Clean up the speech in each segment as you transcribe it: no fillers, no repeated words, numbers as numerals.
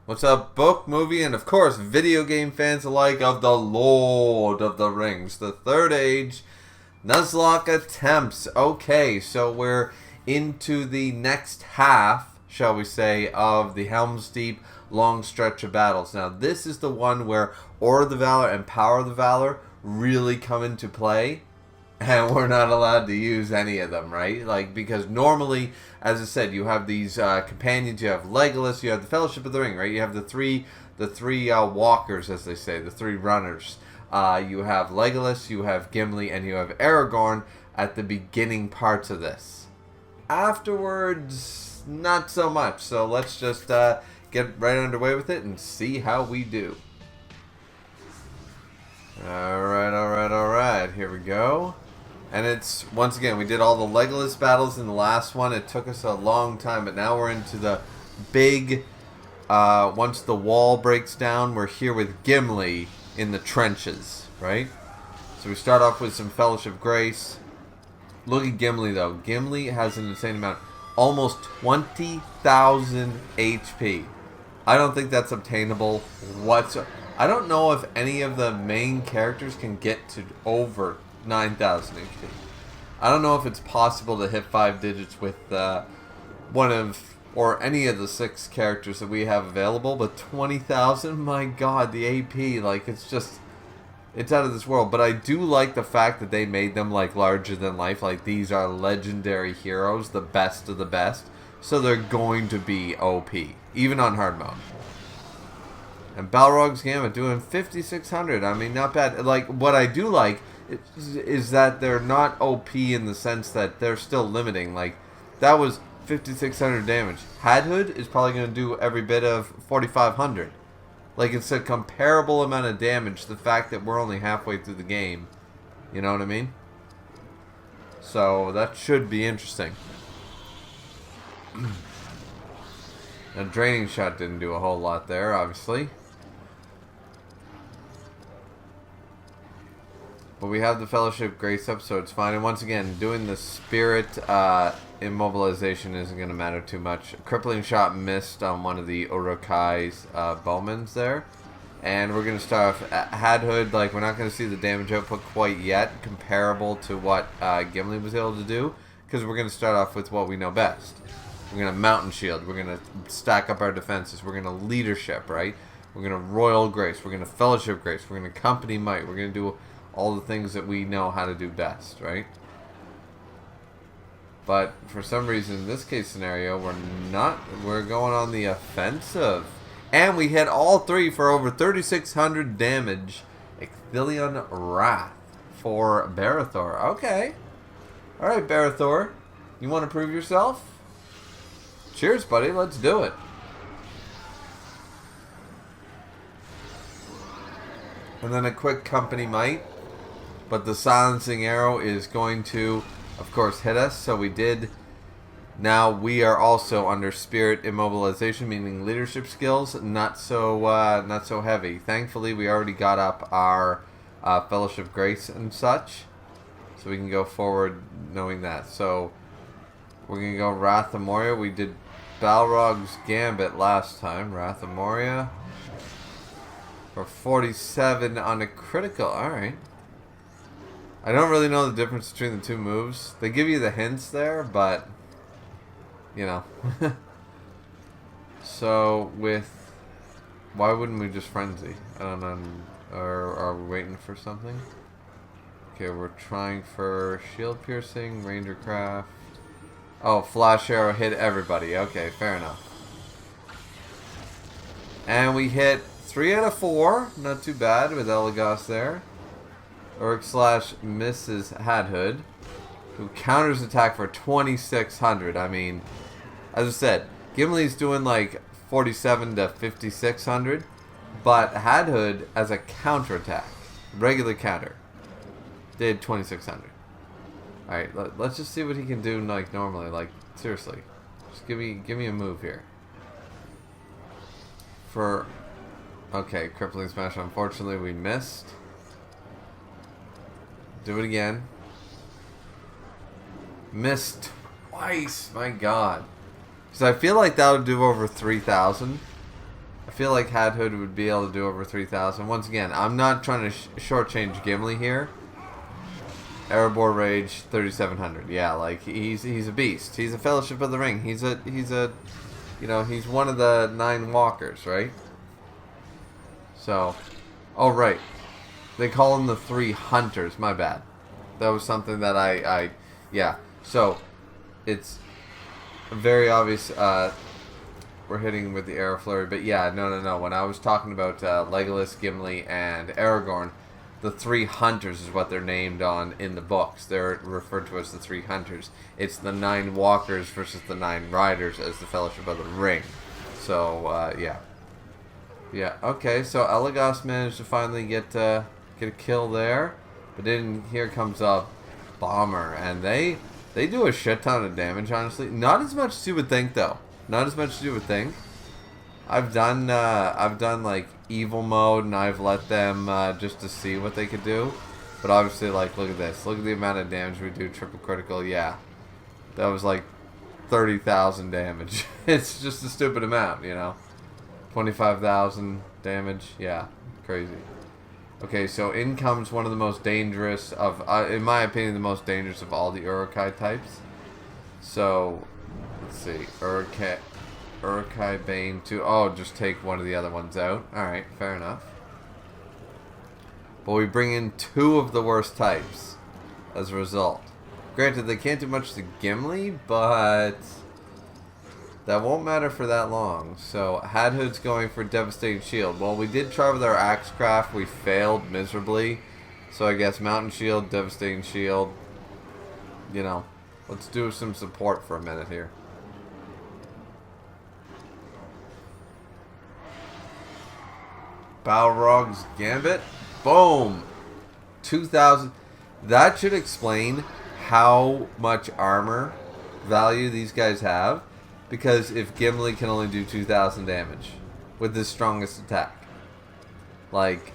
What's up, book, movie, and of course, video game fans alike of the Lord of the Rings, the Third Age, Nuzlocke attempts. Okay, so we're into the next half, shall we say, of the Helm's Deep long stretch of battles. Now, this is the one where Order of the Valor and Power of the Valor really come into play. And we're not allowed to use any of them, right? Like, because normally, as I said, you have these companions. You have Legolas. You have the Fellowship of the Ring, right? You have the three walkers, as they say, the three runners. You have Legolas, you have Gimli, and you have Aragorn at the beginning parts of this. Afterwards, not so much. So let's just get right underway with it and see how we do. Alright. Here we go. And it's, once again, we did all the Legolas battles in the last one. It took us a long time, but now we're into the big, once the wall breaks down, we're here with Gimli in the trenches, right? So we start off with some Fellowship Grace. Look at Gimli, though. Gimli has an insane amount. Almost 20,000 HP. I don't think that's obtainable whatsoever. I don't know if any of the main characters can get to over 9,000 HP. I don't know if it's possible to hit 5 digits with one of, or any of the 6 characters that we have available, but 20,000, my god, the AP, like, it's just, it's out of this world. But I do like the fact that they made them, like, larger than life. Like, these are legendary heroes, the best of the best, so they're going to be OP, even on hard mode. And Balrog's Gambit doing 5,600. I mean, not bad. Like, what I do like is that they're not OP in the sense that they're still limiting. Like, that was 5,600 damage. Hadhood is probably going to do every bit of 4,500. Like, it's a comparable amount of damage. The fact that we're only halfway through the game. You know what I mean? So, that should be interesting. A Draining Shot didn't do a whole lot there, obviously. But we have the Fellowship Grace up, so it's fine. And once again, doing the Spirit immobilization isn't going to matter too much. Crippling Shot missed on one of the Urukai's bowmans there. And we're going to start off at Hadhood. Like, we're not going to see the damage output quite yet, comparable to what Gimli was able to do. Because we're going to start off with what we know best. We're going to Mountain Shield. We're going to stack up our defenses. We're going to Leadership, right? We're going to Royal Grace. We're going to Fellowship Grace. We're going to Company Might. We're going to do all the things that we know how to do best, right? But for some reason, in this case scenario, we're going on the offensive. And we hit all 3 for over 3,600 damage. Ecthelion Wrath for Barathor. Okay. Alright, Barathor. You want to prove yourself? Cheers, buddy. Let's do it. And then a quick Company Might. But the Silencing Arrow is going to, of course, hit us. So we did. Now we are also under Spirit Immobilization, meaning Leadership skills. Not so heavy. Thankfully, we already got up our Fellowship Grace and such. So we can go forward knowing that. So we're going to go Wrath of Moria. We did Balrog's Gambit last time. Wrath of Moria. For 47 on a critical. Alright. I don't really know the difference between the two moves. They give you the hints there, but, you know. So, with, why wouldn't we just Frenzy? I don't know. Or are we waiting for something? Okay, we're trying for Shield Piercing, Ranger Craft. Oh, Flash Arrow hit everybody. Okay, fair enough. And we hit 3 out of 4. Not too bad with Elagos there. Uruk Slash misses Hadhood, who counters attack for 2,600. I mean, as I said, Gimli's doing like 47 to 5,600, but Hadhood as a counterattack, regular counter, did 2,600. Alright, let's just see what he can do like normally. Like, seriously. Just give me a move here. Okay, Crippling Smash. Unfortunately, we missed. Do it again. Missed twice. My god. Because I feel like that would do over 3,000. I feel like Hadhood would be able to do over 3,000. Once again, I'm not trying to shortchange Gimli here. Erebor Rage 3,700. Yeah, like he's a beast. He's a Fellowship of the Ring. He's a you know, he's one of the 9 walkers, right? So, oh right, they call him the 3 hunters. My bad. That was something that yeah. So it's very obvious. We're hitting with the Arrow Flurry, but yeah, no. When I was talking about Legolas, Gimli, and Aragorn, the 3 hunters is what they're named on in the books. They're referred to as the 3 hunters. It's the 9 walkers versus the 9 riders as the Fellowship of the Ring. So yeah. Yeah, okay, so Elagos managed to finally get a kill there. But then here comes a Bomber, and they do a shit ton of damage, honestly. Not as much as you would think, though. Not as much as you would think. I've done like evil mode, and I've let them just to see what they could do. But obviously, like, look at this. Look at the amount of damage we do. Triple critical, yeah. That was like 30,000 damage. It's just a stupid amount, you know. 25,000 damage, yeah, crazy. Okay, so in comes one of the most dangerous of, in my opinion, the most dangerous of all the Uruk-hai types. So, let's see, Uruk-hai Bane 2, oh, just take one of the other ones out. Alright, fair enough. But we bring in 2 of the worst types as a result. Granted, they can't do much to Gimli, but that won't matter for that long. So, Hadhood's going for Devastating Shield. Well, we did try with our Axecraft. We failed miserably. So, I guess Mountain Shield, Devastating Shield. You know, let's do some support for a minute here. Balrog's Gambit. Boom! 2,000. That should explain how much armor value these guys have. Because if Gimli can only do 2,000 damage with his strongest attack. Like,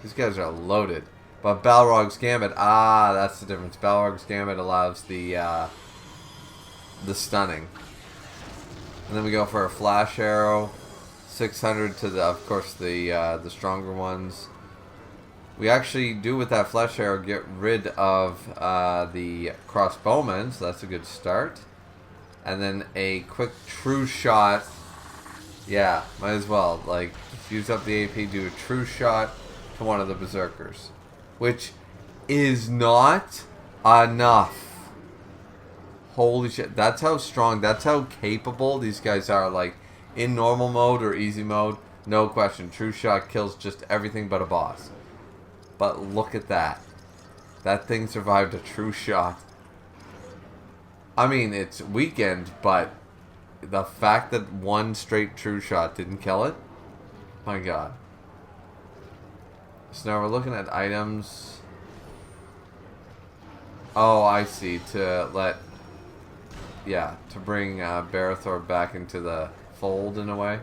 these guys are loaded. But Balrog's Gambit, that's the difference. Balrog's Gambit allows the stunning. And then we go for a Flash Arrow. 600 to the, of course, the stronger ones. We actually do with that Flash Arrow get rid of the crossbowmen, so that's a good start. And then a quick true shot. Yeah, might as well. Like, use up the AP, do a true shot to one of the Berserkers. Which is not enough. Holy shit. That's how strong, that's how capable these guys are. Like, in normal mode or easy mode, no question. True shot kills just everything but a boss. But look at that. That thing survived a true shot. I mean, it's weakened, but the fact that one straight true shot didn't kill it, my god. So now we're looking at items. Oh, I see. To let, yeah, to bring Barathor back into the fold in a way.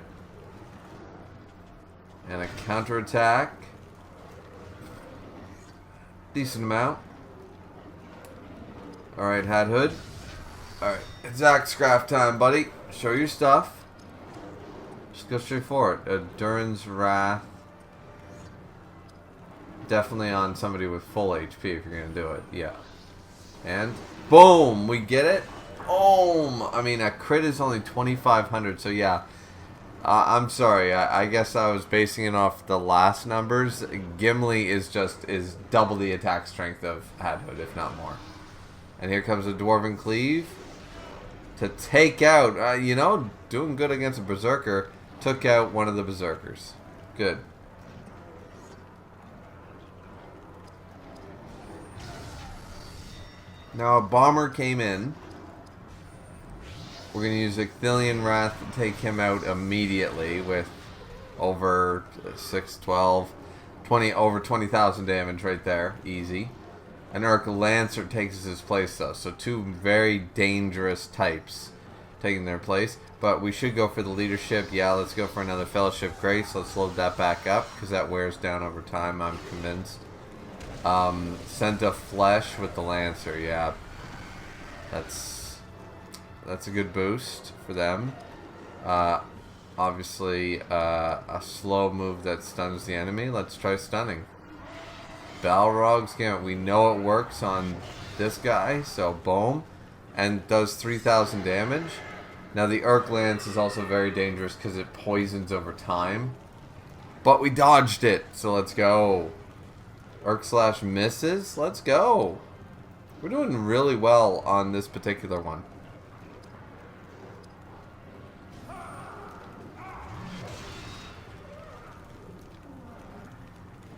And a counterattack. Decent amount. Alright, Hadhood. Alright, it's Axecraft time, buddy. Show your stuff. Just go straight for it. Durin's Wrath. Definitely on somebody with full HP if you're going to do it. Yeah. And boom! We get it. Boom! I mean, a crit is only 2,500, so yeah. I'm sorry. I guess I was basing it off the last numbers. Gimli is double the attack strength of Hadhood, if not more. And here comes a Dwarven Cleave to take out, you know, doing good against a Berserker. Took out one of the Berserkers. Good. Now a Bomber came in. We're going to use Icthillian Wrath to take him out immediately with over 6, 12, 20, over 20,000 damage right there. Easy. And Uruk Lancer takes his place though. So 2 very dangerous types taking their place. But we should go for the leadership. Yeah, let's go for another Fellowship Grace. Let's load that back up because that wears down over time, I'm convinced. Scent of Flesh with the Lancer. Yeah. That's a good boost for them. obviously a slow move that stuns the enemy. Let's try stunning. Balrog's Gambit. We know it works on this guy, so boom. And does 3,000 damage. Now the Urk Lance is also very dangerous because it poisons over time. But we dodged it, so let's go. Urk slash misses. Let's go. We're doing really well on this particular one.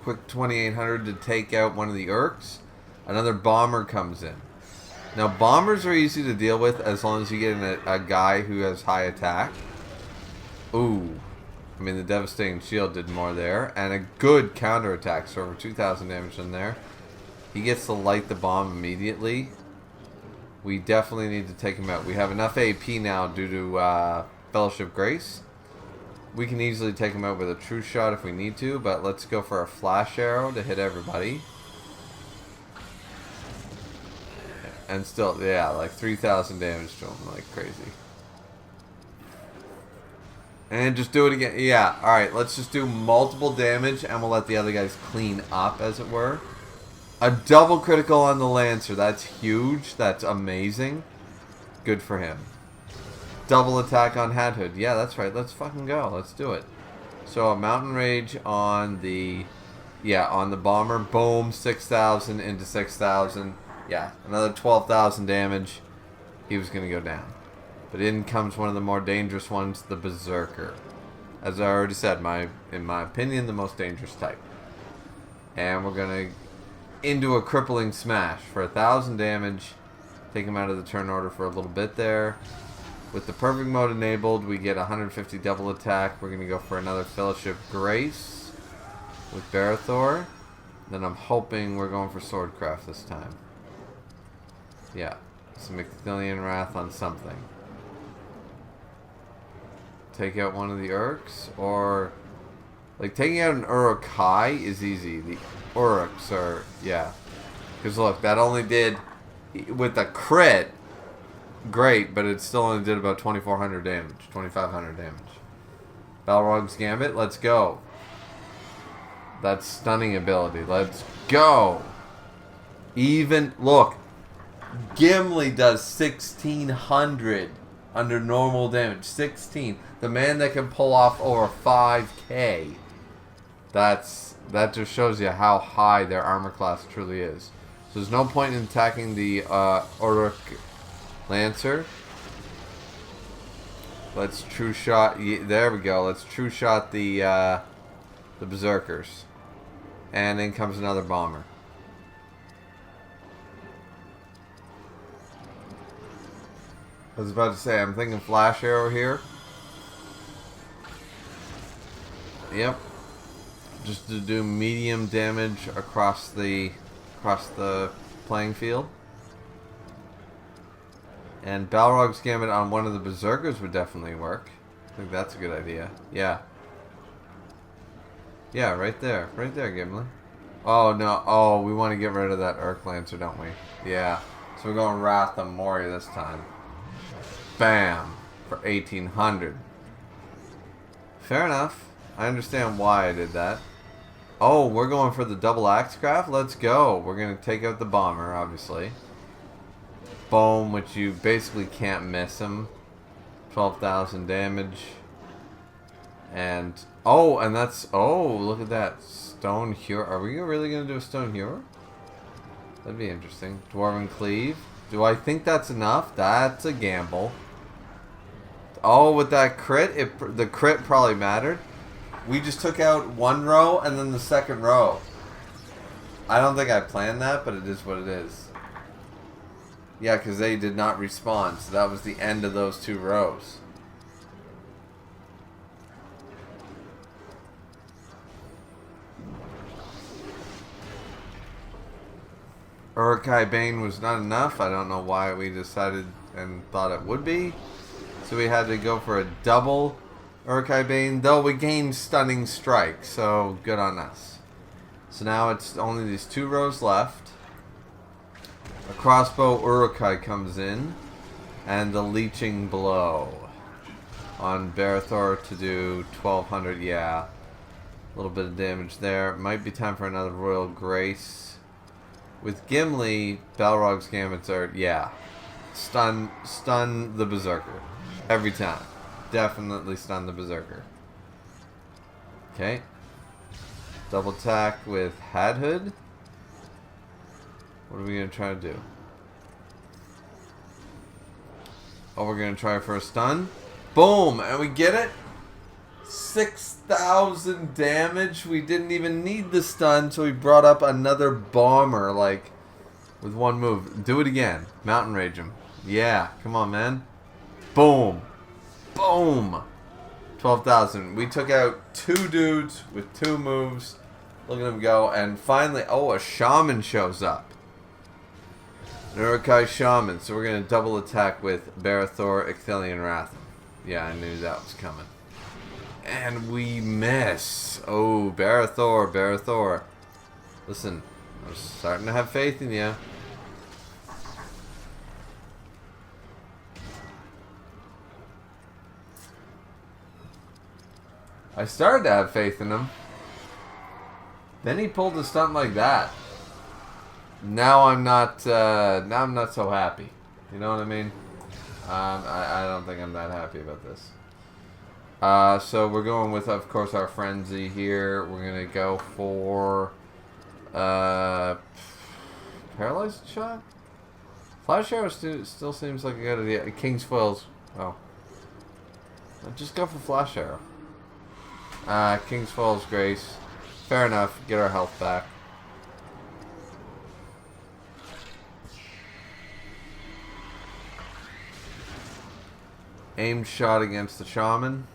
Quick 2,800 to take out one of the Urks. Another bomber comes in. Now bombers are easy to deal with as long as you get in a guy who has high attack. Ooh. I mean, the devastating shield did more there. And a good counterattack, so over 2,000 damage in there. He gets to light the bomb immediately. We definitely need to take him out. We have enough AP now due to Fellowship Grace. We can easily take him out with a true shot if we need to, but let's go for a flash arrow to hit everybody. And still, yeah, like 3,000 damage to him, like crazy. And just do it again. Yeah, alright, let's just do multiple damage and we'll let the other guys clean up, as it were. A double critical on the Lancer. That's huge. That's amazing. Good for him. Double attack on Hat Hood. Yeah, that's right. Let's fucking go. Let's do it. So a Mountain Rage on the... Yeah, on the Bomber. Boom. 6,000 into 6,000. Yeah, another 12,000 damage. He was going to go down. But in comes one of the more dangerous ones, the Berserker. As I already said, in my opinion, the most dangerous type. And we're going to into a crippling smash for 1,000 damage. Take him out of the turn order for a little bit there. With the perfect mode enabled, we get 150 double attack. We're going to go for another Fellowship Grace with Barathor. Then I'm hoping we're going for Swordcraft this time. Yeah, some Mycelian Wrath on something. Take out one of the Urks, or... Like, taking out an Urukai is easy. The Uruks are... Yeah. Because look, that only did... With a crit... Great, but it still only did about 2,400 damage. 2,500 damage. Balrog's Gambit, let's go. That's stunning ability. Let's go! Even... Look. Gimli does 1,600 under normal damage. 16. The man that can pull off over 5k. That just shows you how high their armor class truly is. So there's no point in attacking the Uruk Lancer. Let's true shot. There we go. Let's true shot the Berserkers. And in comes another bomber. I was about to say, I'm thinking flash arrow here. Yep. Just to do medium damage across the playing field. And Balrog's Gambit on one of the Berserkers would definitely work. I think that's a good idea. Yeah. Yeah, right there. Right there, Gimli. Oh, no. Oh, we want to get rid of that Urk Lancer, don't we? Yeah. So we're going Wrath on Moria this time. Bam! For 1,800. Fair enough. I understand why I did that. Oh, we're going for the double Axecraft? Let's go. We're going to take out the Bomber, obviously. Boom, which you basically can't miss him. 12,000 damage. And... Oh, and that's... Oh, look at that. Stone Hero. Are we really going to do a Stone Hero? That'd be interesting. Dwarven Cleave. Do I think that's enough? That's a gamble. Oh, with that crit, the crit probably mattered. We just took out one row and then the second row. I don't think I planned that, but it is what it is. Yeah, because they did not respawn, so that was the end of those two rows. Urukai Bane was not enough. I don't know why we decided and thought it would be. So we had to go for a double Urukai Bane, though we gained Stunning Strike, so good on us. So now it's only these two rows left. A crossbow Urukai comes in, and the Leeching Blow. on Barathor to do 1200. Yeah. A little bit of damage there. Might be time for another Royal Grace. With Gimli, Balrog's Gambits are, yeah. Stun the Berserker. Every time. Definitely stun the Berserker. Okay. Double attack with Hadhood. What are we going to try to do? Oh, we're going to try for a stun. Boom! And we get it. 6,000 damage. We didn't even need the stun, so we brought up another bomber, like, with one move. Do it again. Mountain Rage him. Yeah, come on, man. Boom. Boom. 12,000. We took out 2 dudes with 2 moves. Look at them go. And finally, oh, a shaman shows up. An Uruk-hai shaman. So we're going to double attack with Barathor, Icthelian Wrath. Yeah, I knew that was coming. And we miss. Oh, Barathor. Listen, I'm starting to have faith in you. I started to have faith in him. Then he pulled a stunt like that. Now I'm not so happy. You know what I mean? I don't think I'm that happy about this. So we're going with, of course, our Frenzy here. We're going to go for Paralyzed Shot? Flash Arrow still seems like a good idea. King's Foils. Oh. Just go for Flash Arrow. King's Foils Grace. Fair enough. Get our health back. Aimed shot against the Shaman.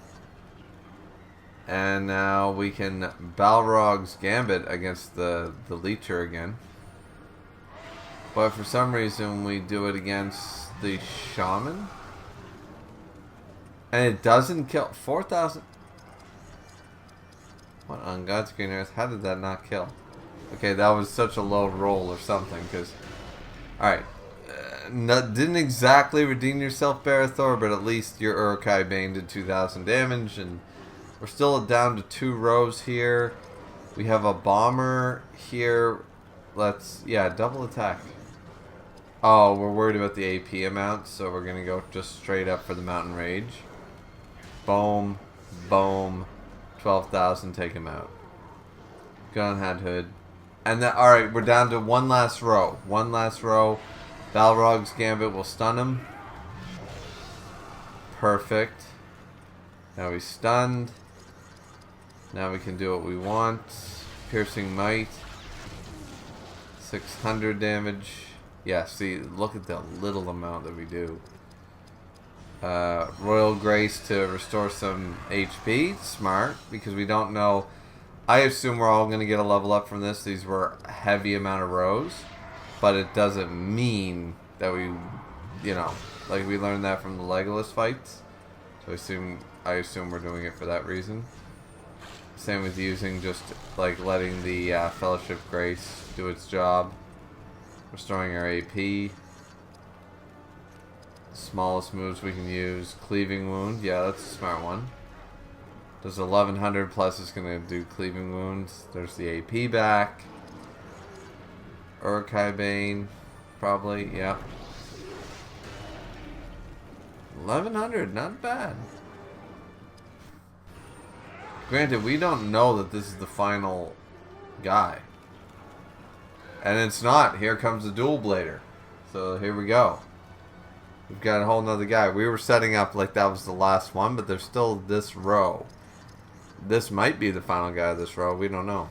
And now we can Balrog's Gambit against the Leecher again. But for some reason we do it against the Shaman. And it doesn't kill. 4,000. What on God's green earth? How did that not kill? Okay, that was such a low roll or something. Because, alright. Didn't exactly redeem yourself, Barathor, but at least your Uruk-hai Bane did 2,000 damage. And we're still down to 2 rows here. We have a bomber here. Let's, yeah, double attack. Oh, we're worried about the AP amount, so we're going to go just straight up for the Mountain Rage. Boom. Boom. 12,000, take him out. Gun had hood. And then, alright, we're down to one last row. One last row. Balrog's Gambit will stun him. Perfect. Now he's stunned. Now we can do what we want. Piercing Might. 600 damage. Yeah, see, look at the little amount that we do. Royal Grace to restore some HP. Smart, because we don't know. I assume we're all going to get a level up from this. These were a heavy amount of rows. But it doesn't mean that we, you know, like we learned that from the Legolas fights. So I assume we're doing it for that reason. Same with using just like letting the Fellowship Grace do its job. Restoring our AP. Smallest moves we can use. Cleaving Wound. Yeah, that's a smart one. Does 1100 plus is going to do Cleaving Wounds. There's the AP back. Uruk-hai Bane. Probably, yeah. 1100, not bad. Granted, we don't know that this is the final guy. And it's not. Here comes the Dual Blader. So here we go. We've got a whole nother guy. We were setting up like that was the last one, but there's still this row. This might be the final guy of this row. We don't know.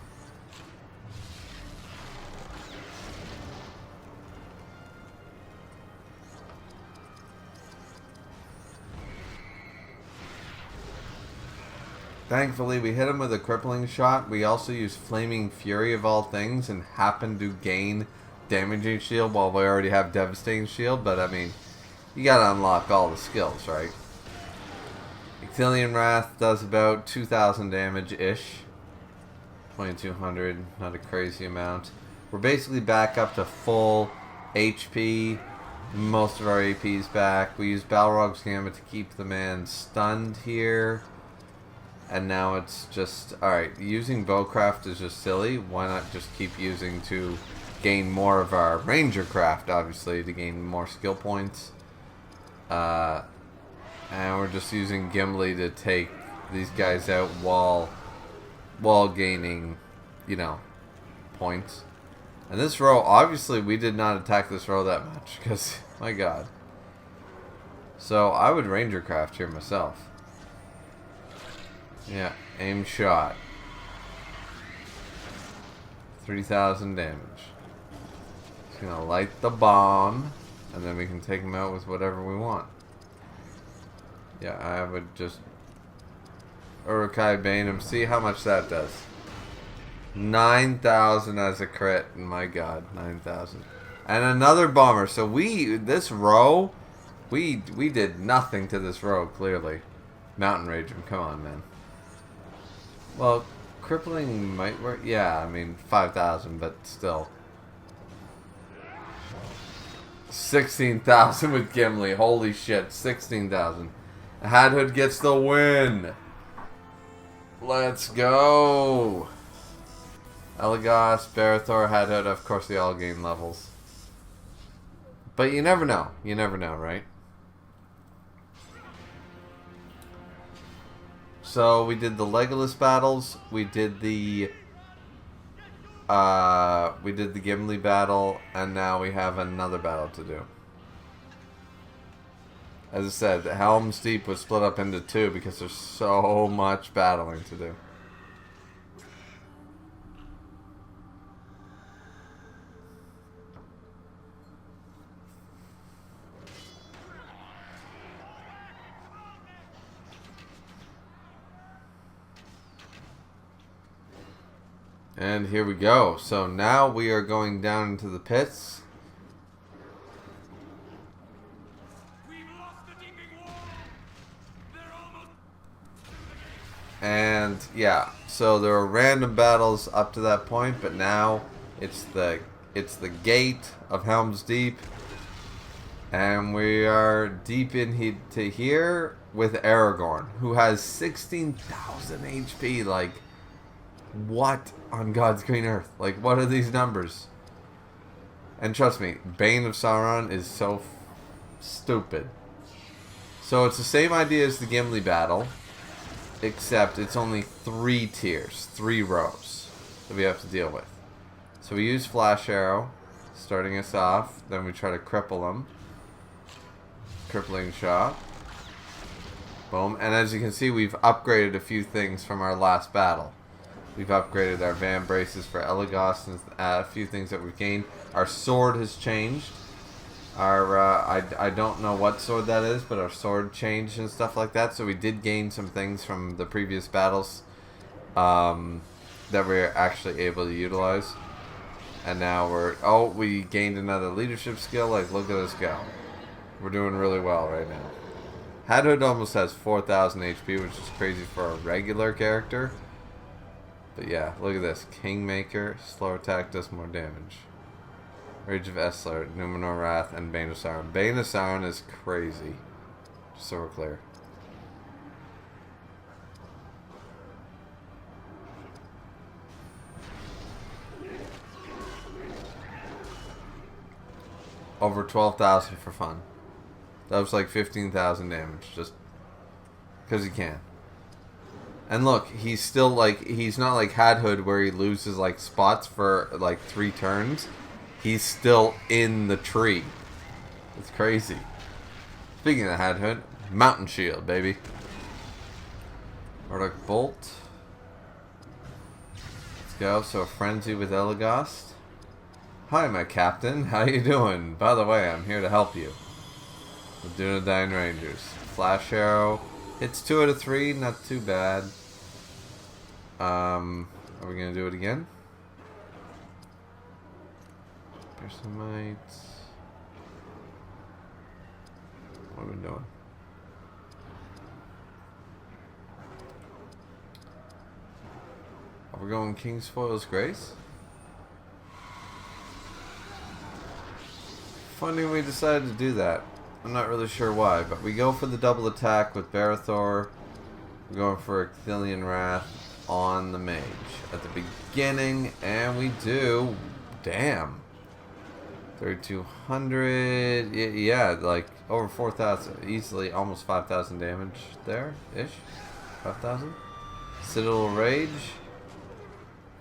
Thankfully, we hit him with a crippling shot. We also used Flaming Fury of all things and happened to gain Damaging Shield while we already have Devastating Shield. But, I mean, you gotta unlock all the skills, right? Icthelian Wrath does about 2,000 damage-ish. 2,200, not a crazy amount. We're basically back up to full HP. most of our APs back. We used Balrog's Gambit to keep the man stunned here. And now it's just... Alright, using Bowcraft is just silly. Why not just keep using to gain more of our Ranger Craft, obviously, to gain more skill points. And we're just using Gimli to take these guys out while gaining, you know, points. And this row, obviously, we did not attack this row that much, because, my god. So, I would Ranger Craft here myself. Yeah, aim shot. 3,000 damage. Just gonna light the bomb, and then we can take him out with whatever we want. Yeah, I would just Urukai Bane him. See how much that does. 9,000 as a crit. My god, 9,000. And another bomber. So this row, we did nothing to this row, clearly. Mountain Rage him. Come on, man. Well, crippling might work. Yeah, I mean, 5,000, but still. 16,000 with Gimli. Holy shit, 16,000. Hadhood gets the win. Let's go. Elagos, Barathor, Hadhood, of course they all gain levels. But you never know. You never know, right? So we did the Legolas battles. We did the Gimli battle, and now we have another battle to do. As I said, Helm's Deep was split up into two because there's so much battling to do. And here we go. So now we are going down into the pits. And yeah, so there were random battles up to that point, but now it's the gate of Helm's Deep, and we are deep into here with Aragorn, who has 16,000 HP. Like, what on God's green earth? Like, what are these numbers? And trust me, Bane of Sauron is so stupid. So it's the same idea as the Gimli battle, except it's only 3 tiers, 3 rows that we have to deal with. So we use Flash Arrow, starting us off. Then we try to cripple him. Crippling shot. Boom. And as you can see, we've upgraded a few things from our last battle. We've upgraded our Van Braces for Elagos and a few things that we've gained. Our sword has changed. Our I don't know what sword that is, but our sword changed and stuff like that. So we did gain some things from the previous battles that we're actually able to utilize. And now we gained another leadership skill. Like, look at us go. We're doing really well right now. Hadhood almost has 4,000 HP, which is crazy for a regular character. But yeah, look at this. Kingmaker, slow attack does more damage. Rage of Essler, Numenor Wrath, and Bane of Sauron. Bane of Sauron is crazy. Just so we're clear. Over 12,000 for fun. That was like 15,000 damage, just because he can. And look, he's still like, he's not like Hadhood where he loses like spots for like 3 turns. He's still in the tree. It's crazy. Speaking of Hadhood, Mountain Shield, baby. Nordic Bolt. Let's go. So Frenzy with Elagos. Hi, my captain. How you doing? By the way, I'm here to help you. With Dunedain Rangers. Flash Arrow. Hits 2 out of 3. Not too bad. Are we going to do it again? Piercing. What are we doing? Are we going King's Foil's Grace? funny we decided to do that. I'm not really sure why, but we go for the double attack with Barathor. We're going for Ithilien Wrath on the mage at the beginning, and we do. Damn. 3,200. Yeah, like over 4,000. Easily almost 5,000 damage there ish. 5,000. Citadel Rage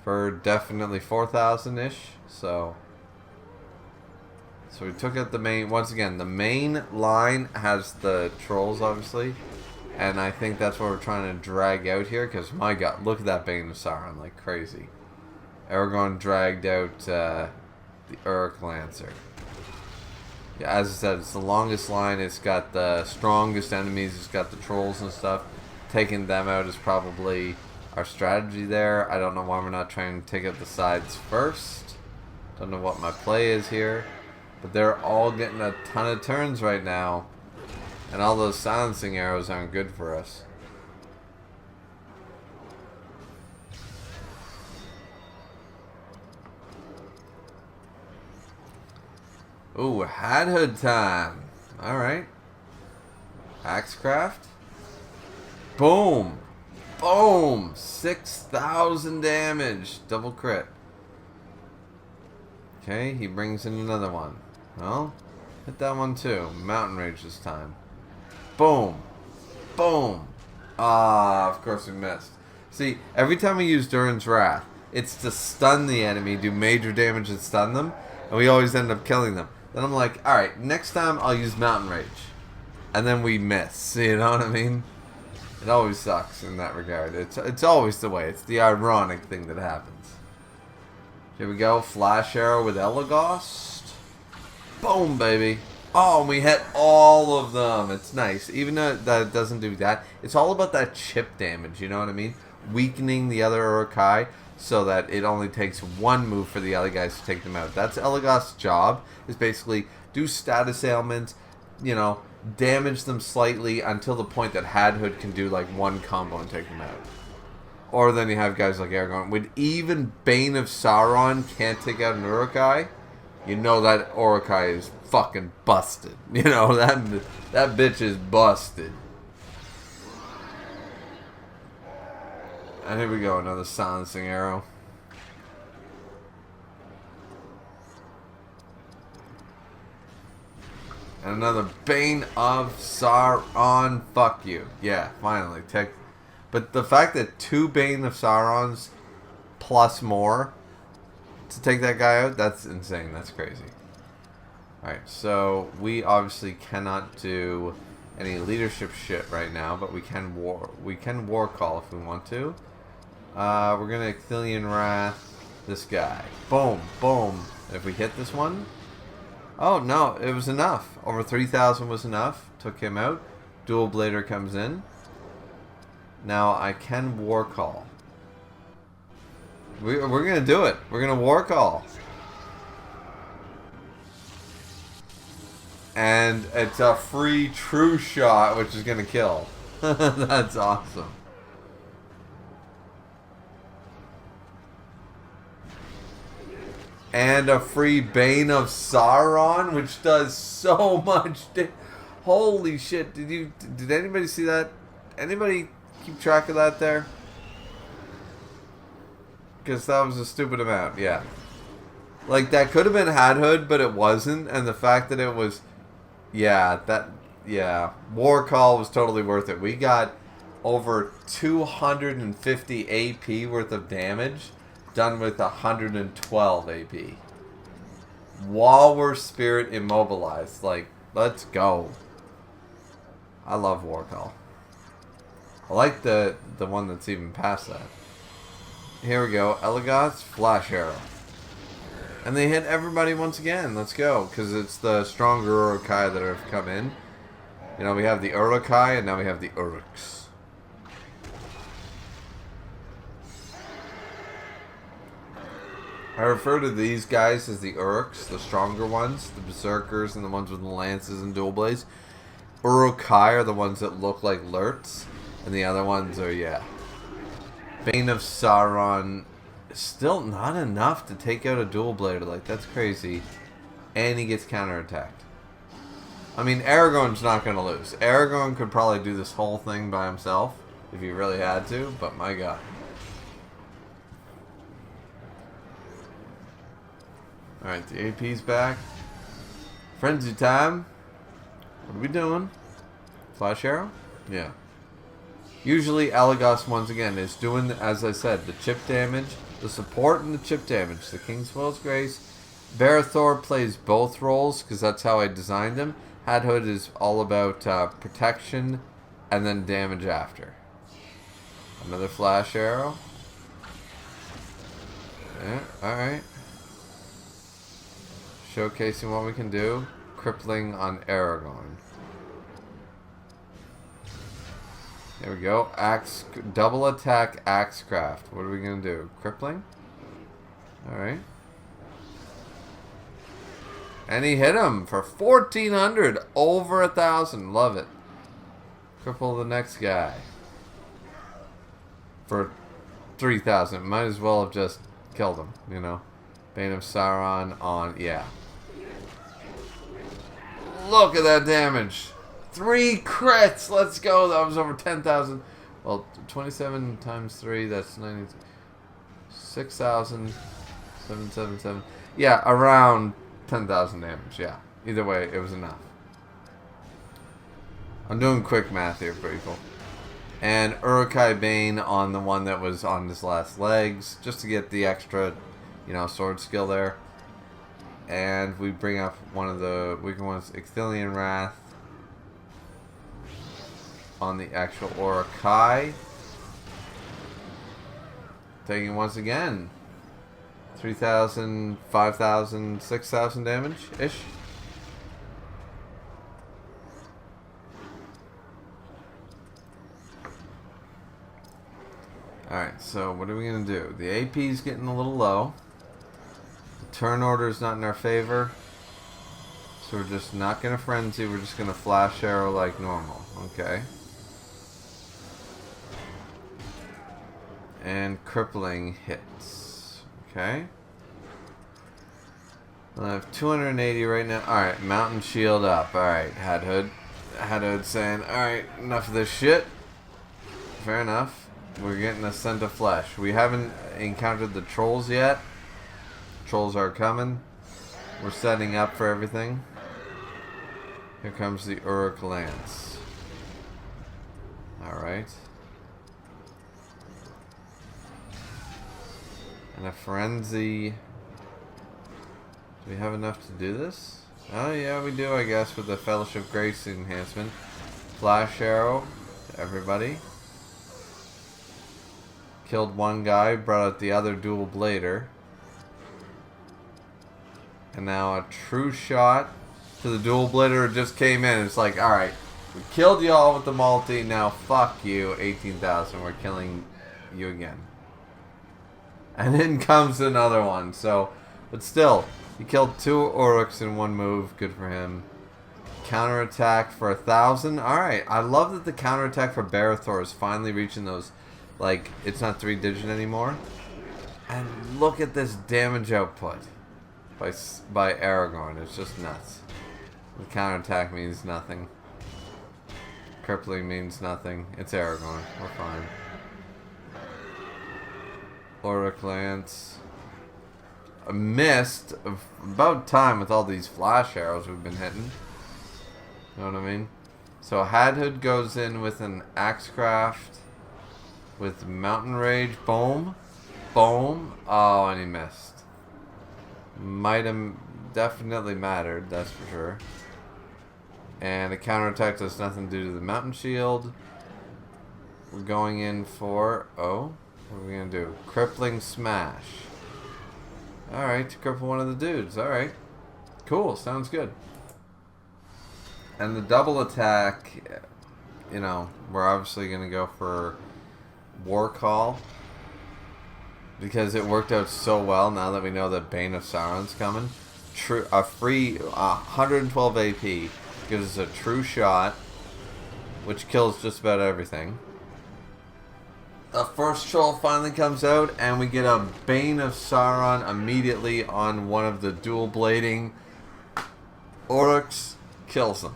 for definitely 4,000 ish. So we took out the main. Once again, the main line has the trolls, obviously. And I think that's what we're trying to drag out here. Because, my god, look at that Bane of Sauron like crazy. Aragorn dragged out the Uruk Lancer. Yeah, as I said, it's the longest line. It's got the strongest enemies. It's got the trolls and stuff. Taking them out is probably our strategy there. I don't know why we're not trying to take out the sides first. Don't know what my play is here. But they're all getting a ton of turns right now. And all those silencing arrows aren't good for us. Ooh, Hadhood time. Alright. Axecraft. Boom. Boom. 6,000 damage. Double crit. Okay, he brings in another one. Well, hit that one too. Mountain Rage this time. Boom. Boom. Ah, of course we missed. See, every time we use Durin's Wrath, it's to stun the enemy, do major damage and stun them, and we always end up killing them. Then I'm like, alright, next time I'll use Mountain Rage. And then we miss, you know what I mean? It always sucks in that regard. It's always the way. It's the ironic thing that happens. Here we go, Flash Arrow with Elagos. Boom, baby. Oh, and we hit all of them. It's nice. Even though that it doesn't do that, it's all about that chip damage, you know what I mean? Weakening the other Uruk-hai so that it only takes one move for the other guys to take them out. That's Elagos' job, is basically do status ailments, you know, damage them slightly until the point that Hadhood can do like one combo and take them out. Or then you have guys like Aragorn. When even Bane of Sauron can't take out an Uruk-hai, you know that Uruk-hai is fucking busted. You know, that bitch is busted. And here we go, another silencing arrow. And another Bane of Sauron. Fuck you. Yeah, finally. But the fact that 2 Bane of Saurons plus more to take that guy out, that's insane. That's crazy. Alright, so we obviously cannot do any leadership shit right now, but we can war call if we want to. We're gonna Ithilien Wrath this guy. Boom, boom. If we hit this one, oh no, it was enough. Over 3,000 was enough. Took him out. Dual Blader comes in. Now I can war call. We're gonna do it. We're gonna war call. And it's a free true shot, which is gonna kill. That's awesome. And a free Bane of Sauron, which does so much. Holy shit! Did anybody see that? Anybody keep track of that there? Because that was a stupid amount. Yeah, like that could have been Hadhood, but it wasn't. And the fact that it was, yeah, War Call was totally worth it. We got over 250 AP worth of damage. Done with 112 AP. While we're spirit immobilized. Like, let's go. I love War Call. I like the one that's even past that. Here we go. Elagos, Flash Arrow. And they hit everybody once again. Let's go. Because it's the stronger Uruk-hai that have come in. You know, we have the Uruk-hai and now we have the Uruks. I refer to these guys as the Uruks, the stronger ones, the Berserkers and the ones with the lances and dual blades. Uruk-hai are the ones that look like Lurts, and the other ones are, yeah. Bane of Sauron, still not enough to take out a dual blader, like, that's crazy. and he gets counterattacked. I mean, Aragorn's not going to lose. Aragorn could probably do this whole thing by himself if he really had to, but my god. Alright, the AP's back. Frenzy time. What are we doing? Flash arrow? Yeah. Usually Elagos, once again, is doing, as I said, the chip damage, the support and the chip damage. The Kingswell's Grace. Barathor plays both roles, because that's how I designed him. Hadhood is all about protection and then damage after. Another flash arrow. Yeah, alright. Showcasing what we can do. Crippling on Aragorn. There we go. Axe, double attack Axecraft. What are we going to do? Crippling? Alright. And he hit him for 1,400. Over 1,000. Love it. Cripple the next guy. For 3,000. Might as well have just killed him, you know. Bane of Sauron on, yeah. Look at that damage. 3 crits. Let's go. That was over 10,000. Well, 27 times 3, that's 90. 6,777. Yeah, around 10,000 damage. Yeah. Either way, it was enough. I'm doing quick math here, people. And Uruk-hai Bane on the one that was on his last legs, just to get the extra, you know, sword skill there. And we bring up one of the weaker ones, Ithilien Wrath, on the actual Uruk-hai. Taking once again 3,000, 5,000, 6,000 damage-ish. Alright, so what are we going to do? The AP is getting a little low. The turn order is not in our favor. So we're just not going to frenzy. We're just going to flash arrow like normal. Okay. And crippling hits. Okay. I have 280 right now. Alright, mountain shield up. Alright, Hadhood. Hadhood saying, alright, enough of this shit. Fair enough. We're getting a scent of flesh. We haven't encountered the trolls yet. Trolls are coming. We're setting up for everything. Here comes the Uruk Lance. Alright. And a frenzy. Do we have enough to do this? Oh yeah, we do, I guess, with the Fellowship Grace enhancement. Flash arrow to everybody. Killed one guy, brought out the other dual blader. And now a true shot to the dual blader just came in. It's like, alright, we killed you all with the multi, now fuck you, 18,000, we're killing you again. And then comes another one, so, but still, he killed 2 Uruks in one move, good for him. Counterattack for 1,000, alright, I love that the counterattack for Barathor is finally reaching those. Like, it's not 3-digit anymore. And look at this damage output by Aragorn. It's just nuts. The counterattack means nothing. Crippling means nothing. It's Aragorn. We're fine. Uruk Lance. A missed. About time with all these flash arrows we've been hitting. You know what I mean? So Hadhood goes in with an Axecraft. With Mountain Rage, boom, boom. Oh, and he missed. Might have definitely mattered, that's for sure. And a counterattack does nothing due to the Mountain Shield. We're going in for, oh, what are we going to do? Crippling Smash. Alright, to cripple one of the dudes, alright. Cool, sounds good. And the double attack, you know, we're obviously going to go for War Call, because it worked out so well now that we know that Bane of Sauron's coming. A free 112 AP gives us a true shot, which kills just about everything. The first troll finally comes out, and we get a Bane of Sauron immediately on one of the dual blading Oryx kills him.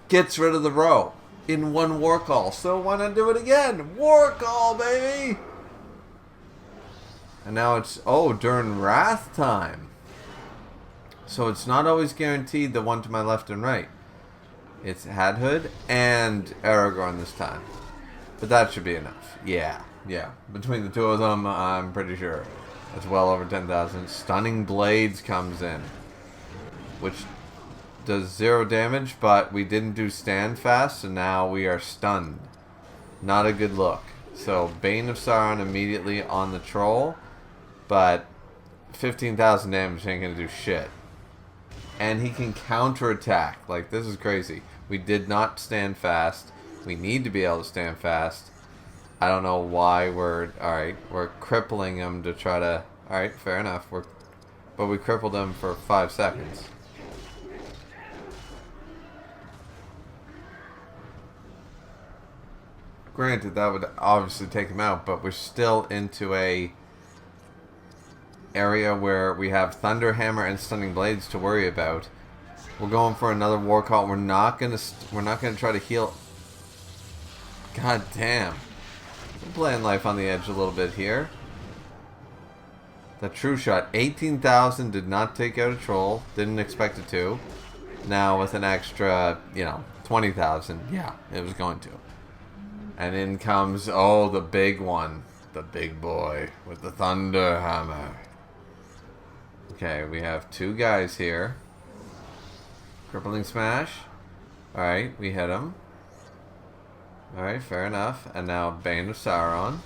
Gets rid of the row in one war call. So why not do it again? War call, baby! And now it's, oh, during wrath time. So it's not always guaranteed the one to my left and right. It's Hadhood and Aragorn this time. But that should be enough. Yeah. Between the two of them, I'm pretty sure. It's well over 10,000. Stunning Blades comes in. Which does 0 damage, but we didn't do stand fast, so now we are stunned. Not a good look. So Bane of Sauron immediately on the troll, but 15,000 damage ain't gonna do shit. And he can counterattack. Like, this is crazy. We did not stand fast. We need to be able to stand fast. I don't know why we're... Alright, we're crippling him to try to... Alright, fair enough. But we crippled him for 5 seconds. Granted, that would obviously take him out, but we're still into a area where we have Thunderhammer and Stunning Blades to worry about. We're going for another war call. We're not gonna try to heal. God damn. We're playing life on the edge a little bit here. The true shot, 18,000 did not take out a troll. Didn't expect it to. Now with an extra, 20,000, yeah, it was going to. And in comes, oh, the big one. The big boy with the thunder hammer. Okay, we have 2 guys here. Crippling smash. Alright, we hit him. Alright, fair enough. And now Bane of Sauron.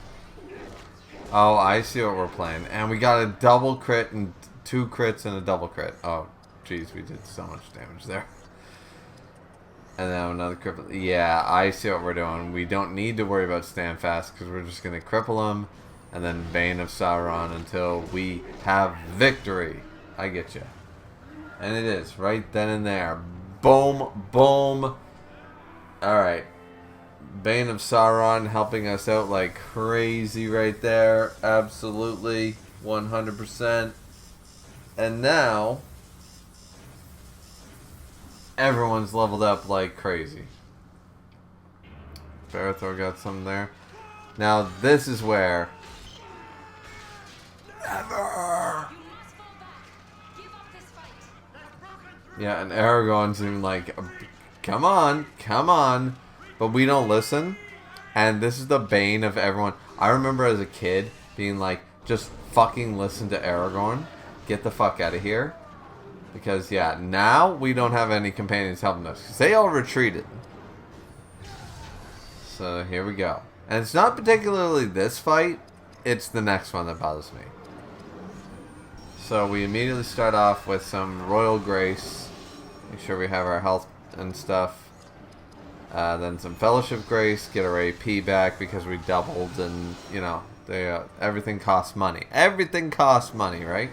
Oh, I see what we're playing. And we got a double crit and 2 crits and a double crit. Oh, jeez, we did so much damage there. And then another cripple. Yeah, I see what we're doing. We don't need to worry about stand fast because we're just going to cripple him. And then Bane of Sauron until we have victory. I get you. And it is. Right then and there. Boom. Boom. Alright. Bane of Sauron helping us out like crazy right there. Absolutely. 100%. And now... everyone's leveled up like crazy. Barathor got some there. Now this is where... yeah, and Aragorn's even like, come on, come on. But we don't listen. And this is the bane of everyone. I remember as a kid being like, just fucking listen to Aragorn. Get the fuck out of here. Because, yeah, now we don't have any companions helping us. 'Cause they all retreated. So, here we go. And it's not particularly this fight. It's the next one that bothers me. So, we immediately start off with some Royal Grace. Make sure we have our health and stuff. Then some Fellowship Grace. Get our AP back because we doubled. And, everything costs money. Everything costs money, right?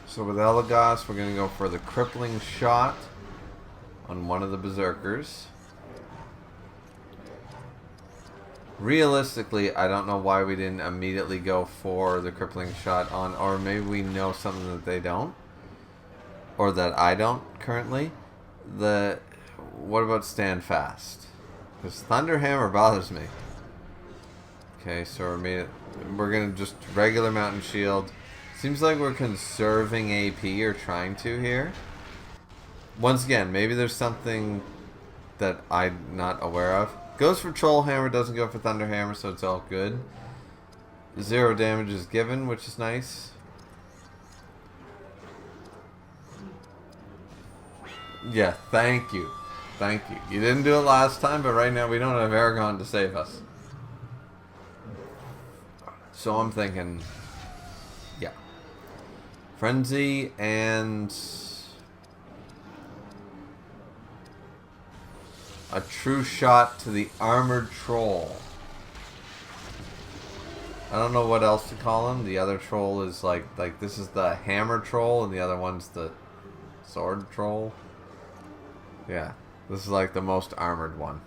So with Elagos, we're going to go for the crippling shot on one of the berserkers. Realistically, I don't know why we didn't immediately go for the crippling shot on, or maybe we know something that they don't, or that I don't currently. What about stand fast? Because Thunderhammer bothers me. Okay, so we're going to just regular mountain shield. Seems like we're conserving AP or trying to here. Once again, maybe there's something that I'm not aware of. Goes for Troll Hammer, doesn't go for Thunder Hammer, so it's all good. 0 damage is given, which is nice. Yeah, thank you. Thank you. You didn't do it last time, but right now we don't have Aragorn to save us. So I'm thinking... yeah. Frenzy and... a true shot to the armored troll. I don't know what else to call him. The other troll is like this is the hammer troll and the other one's the sword troll. Yeah, this is like the most armored one.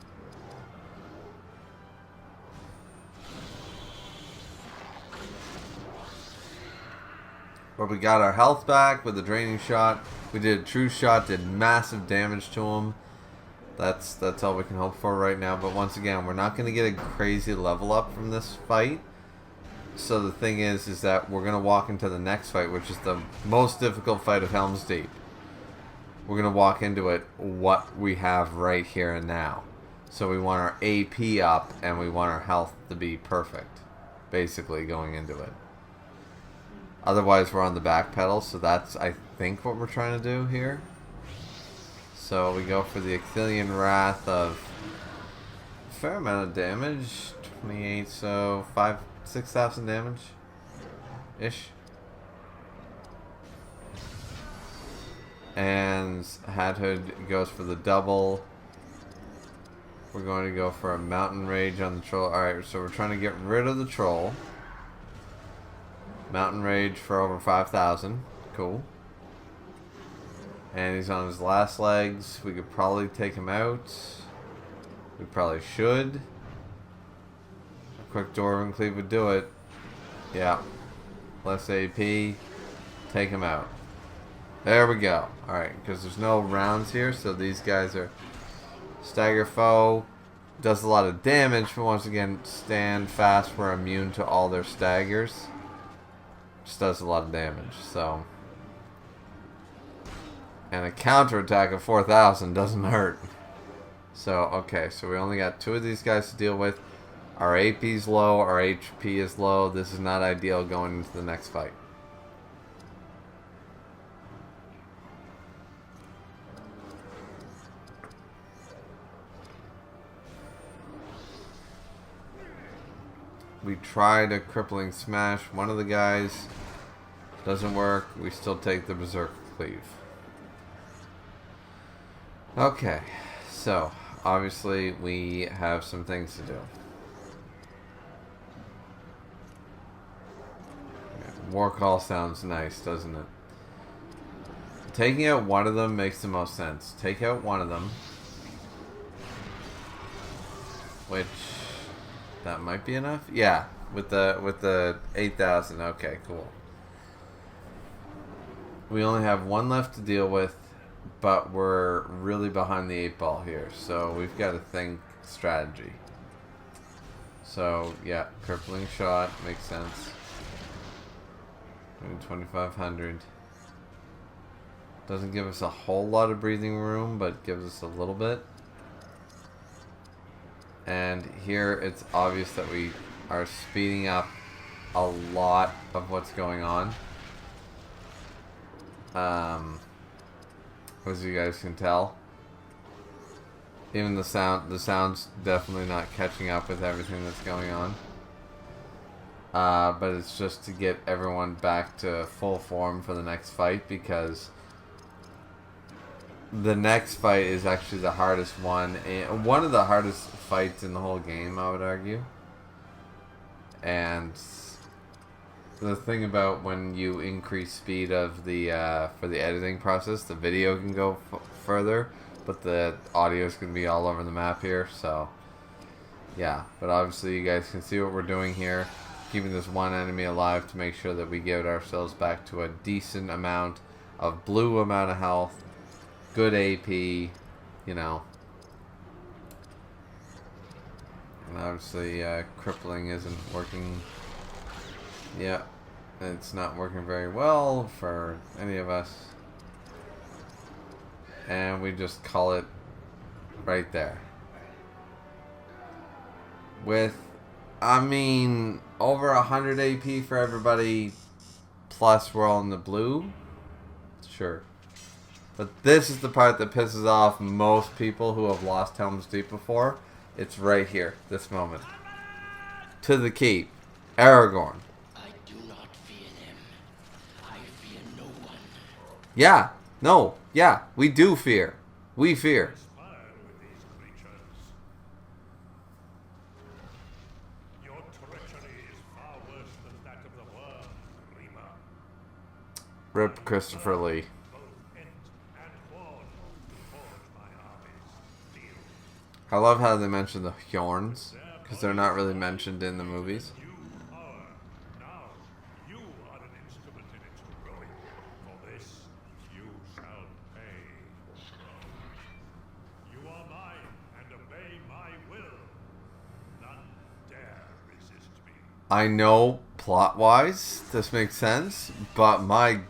But we got our health back with the draining shot. We did a true shot, did massive damage to him. That's all we can hope for right now. But once again, we're not going to get a crazy level up from this fight. So the thing is that we're going to walk into the next fight, which is the most difficult fight of Helm's Deep. We're going to walk into it what we have right here and now. So we want our AP up and we want our health to be perfect, basically, going into it. Otherwise, we're on the back pedal, so that's, I think, what we're trying to do here. So we go for the Ecthelian Wrath of a fair amount of damage. 28, so 6,000 damage-ish. And Hadhood goes for the double. We're going to go for a Mountain Rage on the troll. Alright, so we're trying to get rid of the troll. Mountain Rage for over 5,000. Cool. And he's on his last legs. We could probably take him out. We probably should. A quick Dwarven Cleave would do it. Yeah. Less AP. Take him out. There we go. Alright, because there's no rounds here, so these guys are... Stagger Foe. Does a lot of damage, but once again, stand fast. We're immune to all their staggers. Just does a lot of damage, so... And a counterattack of 4,000 doesn't hurt. So, okay, so we only got 2 of these guys to deal with. Our AP's low, our HP is low. This is not ideal going into the next fight. We tried a crippling smash. One of the guys doesn't work. We still take the Berserk Cleave. Okay, so obviously we have some things to do. War Call sounds nice, doesn't it? Taking out one of them makes the most sense. Take out one of them. Which, that might be enough? Yeah, with the 8,000. Okay, cool. We only have one left to deal with. But we're really behind the 8 ball here, so we've got to think strategy. So, yeah, crippling shot makes sense. 2,500. Doesn't give us a whole lot of breathing room, but gives us a little bit. And here it's obvious that we are speeding up a lot of what's going on. As you guys can tell, even the sound's definitely not catching up with everything that's going on. But it's just to get everyone back to full form for the next fight, because the next fight is actually the hardest one, and one of the hardest fights in the whole game, I would argue. And the thing about when you increase speed of the for the editing process, the video can go further, but the audio is going to be all over the map here. So yeah, but obviously you guys can see what we're doing here, keeping this one enemy alive to make sure that we get ourselves back to a decent amount of blue amount of health, good AP, you know. And obviously crippling isn't working. Yeah, it's not working very well for any of us. And we just call it right there. With, I mean, over 100 AP for everybody, plus we're all in the blue. Sure. But this is the part that pisses off most people who have lost Helm's Deep before. It's right here, this moment. To the keep. Aragorn. Yeah, no, yeah, we do fear. We fear. Your treachery is far worse than that of the world, Griever. Rip Christopher Lee. I love how they mention the Hjorns, because they're not really mentioned in the movies. Now, you are an instrument in its growth. I know plot-wise this makes sense, but my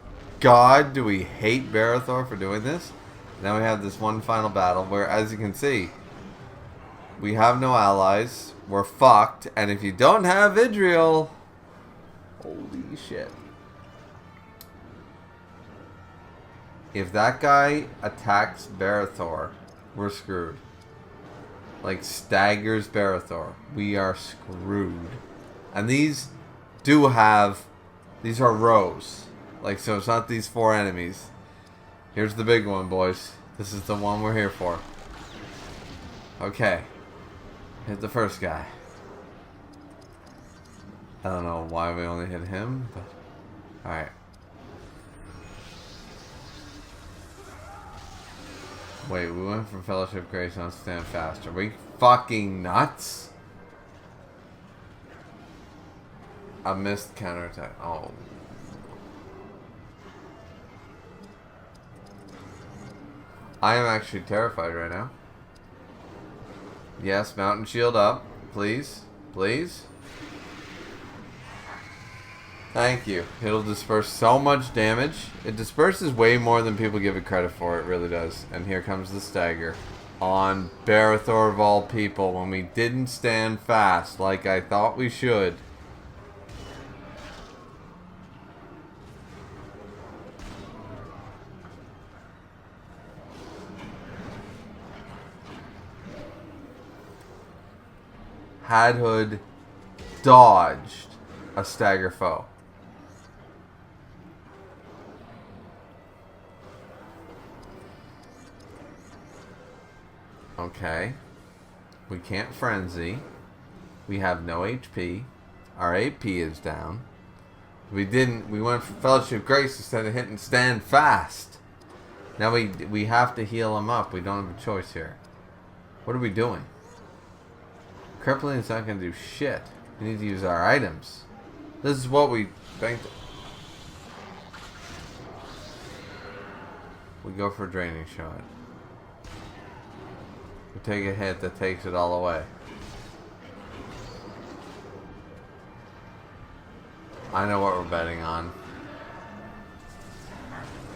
god, do we hate Barathor for doing this? Now we have this one final battle where, as you can see, we have no allies. We're fucked. And if you don't have Vidriel, holy shit. If that guy attacks Barathor, we're screwed. Like, staggers Barathor. We are screwed. And these do have... These are rows. Like, so it's not these 4 enemies. Here's the big one, boys. This is the one we're here for. Okay. Hit the first guy. I don't know why we only hit him, but... Alright. Wait, we went from Fellowship Grace on Stand Fast. Are we fucking nuts? A missed counterattack. Oh. I am actually terrified right now. Yes, Mountain Shield up. Please. Please. Thank you. It'll disperse so much damage. It disperses way more than people give it credit for. It really does. And here comes the stagger. On Barathor of all people. When we didn't stand fast like I thought we should. Hadhood dodged a stagger foe. Okay. We can't frenzy. We have no HP. Our AP is down. We went for Fellowship Grace instead of hitting Stand Fast. Now we have to heal him up. We don't have a choice here. What are we doing? Crippling's not going to do shit. We need to use our items. This is what we banked. We go for a draining shot. We take a hit that takes it all away. I know what we're betting on.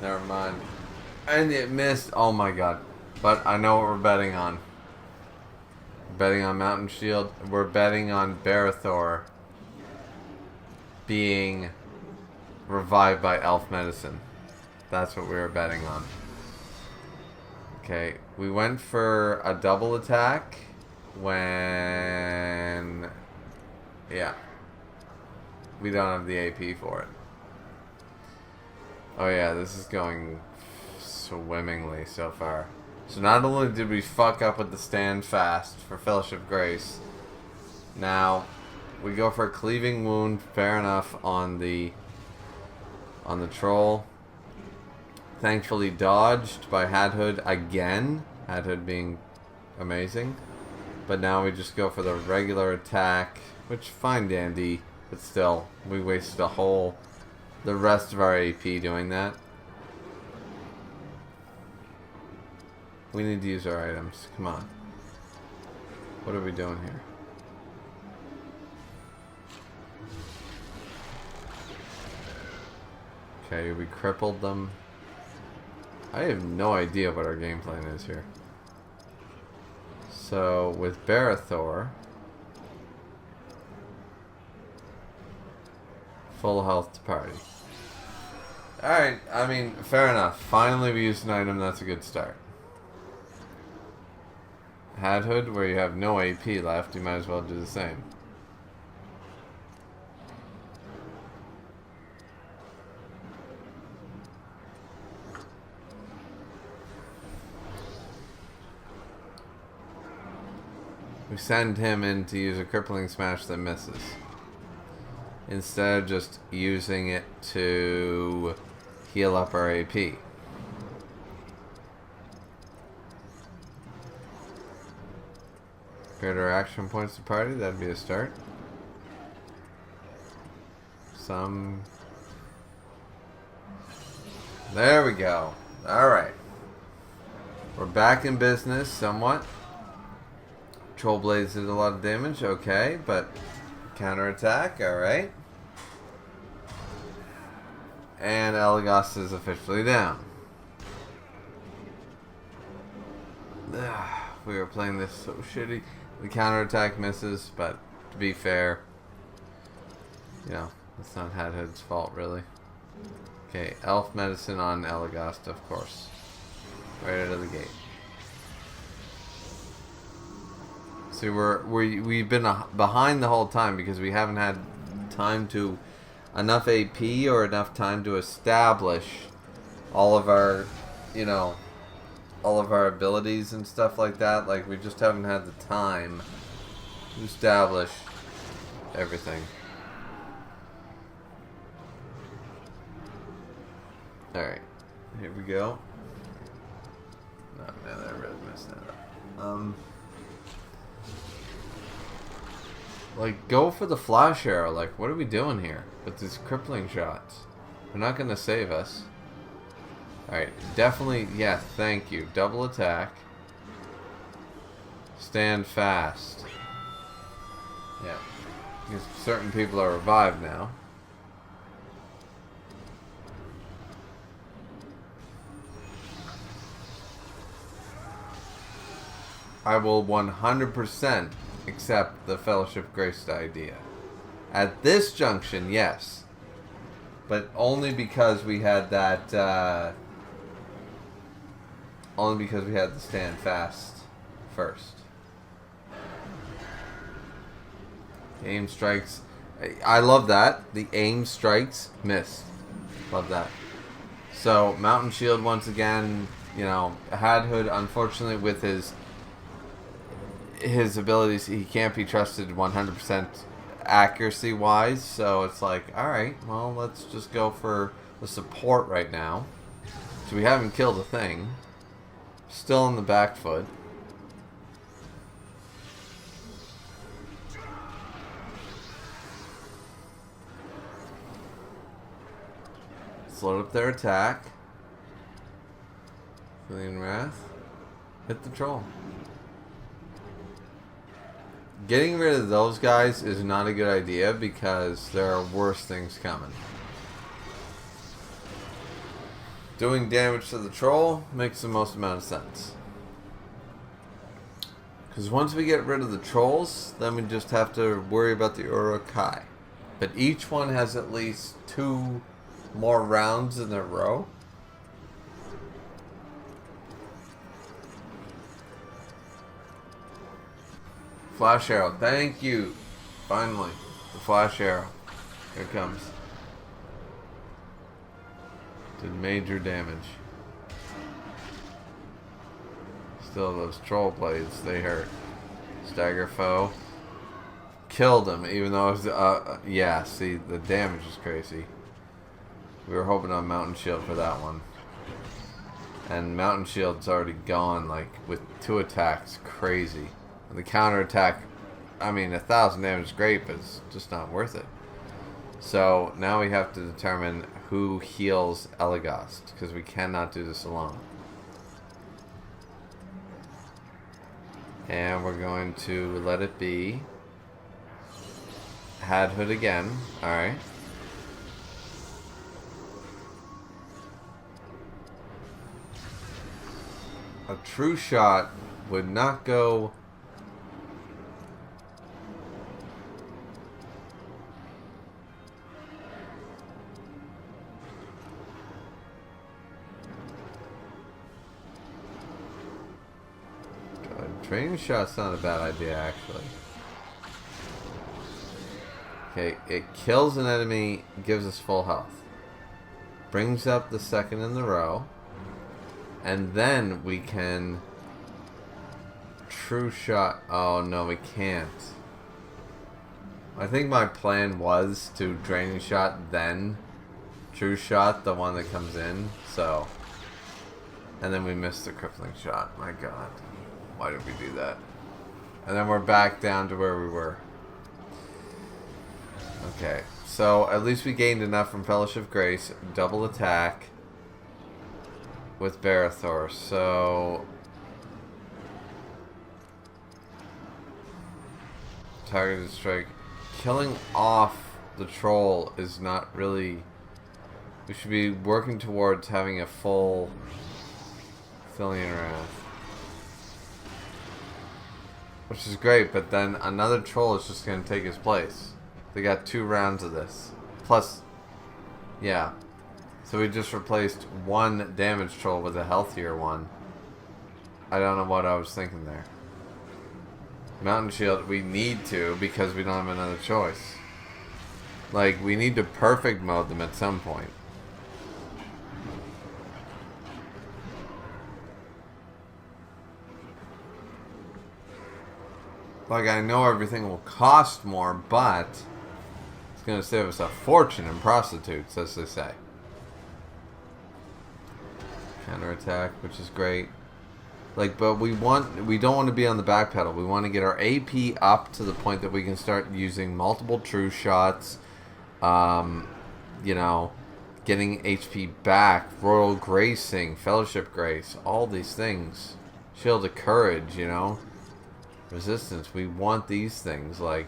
Never mind. And it missed. Oh my god. But I know what we're betting on. We're betting on Mountain Shield. We're betting on Barathor being revived by Elf Medicine. That's what we were betting on. Okay, we went for a double attack when... Yeah. We don't have the AP for it. Oh yeah, this is going swimmingly so far. So not only did we fuck up with the Stand Fast for Fellowship Grace, now we go for a Cleaving Wound, fair enough, on the troll. Thankfully dodged by Hadhood again. Hadhood being amazing. But now we just go for the regular attack, which fine dandy, but still, we wasted the rest of our AP doing that. We need to use our items. Come on. What are we doing here? Okay, we crippled them. I have no idea what our game plan is here. So, with Barathor, full health to party. Alright, I mean, fair enough. Finally we used an item, that's a good start. Hadhood, where you have no AP left, you might as well do the same. We send him in to use a crippling smash that misses. Instead of just using it to heal up our AP. Greater action points to party, that'd be a start. There we go. Alright. We're back in business somewhat. Troll Blades did a lot of damage, okay, but counterattack. Alright. And Elagast is officially down. We were playing this so shitty. The counterattack misses, but to be fair, you know, it's not Hadhood's fault, really. Okay, Elf Medicine on Elagast, of course. Right out of the gate. See, we've been behind the whole time because we haven't had time to enough AP or enough time to establish all of our, you know, all of our abilities and stuff like that. Like, we just haven't had the time to establish everything. Alright, here we go. Oh man, I really messed that up. Like, go for the flash arrow. Like, what are we doing here with these crippling shots? They're not gonna save us. Alright, definitely, yeah, thank you. Double attack. Stand fast. Yeah. Because certain people are revived now. I will 100% accept the Fellowship Grace idea. At this junction, yes. But only because we had that, only because we had to stand fast first. Aim strikes. I love that. The aim strikes missed. Love that. So, Mountain Shield once again, you know, Hadhood, unfortunately, with his abilities, he can't be trusted 100% accuracy wise, so it's like, alright, well, let's just go for the support right now. So we haven't killed a thing. Still in the back foot. Slowed up their attack. Feeling Wrath. Hit the troll. Getting rid of those guys is not a good idea because there are worse things coming. Doing damage to the troll makes the most amount of sense. Because once we get rid of the trolls, then we just have to worry about the Urukai. But each one has at least 2 more rounds in a row. Flash arrow, thank you. Finally, the flash arrow. Here it comes. Did major damage. Still, those troll blades, they hurt. Stagger foe. Killed him, even though it was, yeah, see, the damage is crazy. We were hoping on Mountain Shield for that one. And Mountain Shield's already gone, like, with 2 attacks. Crazy. And the counterattack, I mean, 1,000 damage is great, but it's just not worth it. So, now we have to determine who heals Elagast, because we cannot do this alone. And we're going to let it be Hadhood again. Alright. A true shot would not go... Training shot's not a bad idea, actually. Okay, it kills an enemy, gives us full health. Brings up the second in the row. And then we can... True shot. Oh, no, we can't. I think my plan was to Draining Shot, then True Shot, the one that comes in, so... And then we missed the Crippling Shot. My god. Why did we do that? And then we're back down to where we were. Okay, so at least we gained enough from Fellowship of Grace. Double attack with Barathor. So targeted strike killing off the troll is not really... We should be working towards having a full Thillian Wrath. Which is great, but then another troll is just going to take his place. They got 2 rounds of this. Plus, yeah. So we just replaced 1 damage troll with a healthier one. I don't know what I was thinking there. Mountain Shield, we need to because we don't have another choice. Like, we need to perfect mode them at some point. Like, I know everything will cost more, but it's going to save us a fortune in prostitutes, as they say. Counterattack, which is great. Like, but we don't want to be on the back pedal. We want to get our AP up to the point that we can start using multiple true shots. You know, getting HP back, Royal Gracing, Fellowship Grace, all these things. Shield of Courage, you know. Resistance, we want these things, like...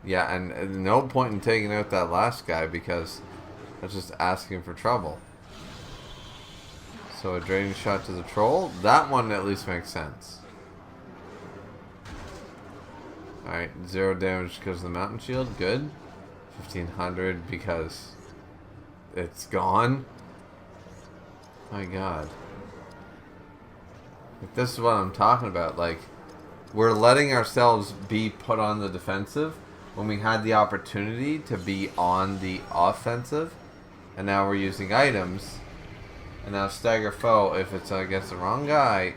Yeah, and no point in taking out that last guy because that's just asking for trouble. So a draining shot to the troll, that one at least makes sense. Alright, 0 damage because of the mountain shield, good. 1500 because it's gone. My god. Like, this is what I'm talking about. Like, we're letting ourselves be put on the defensive when we had the opportunity to be on the offensive, and now we're using items. And now stagger foe if it's against the wrong guy.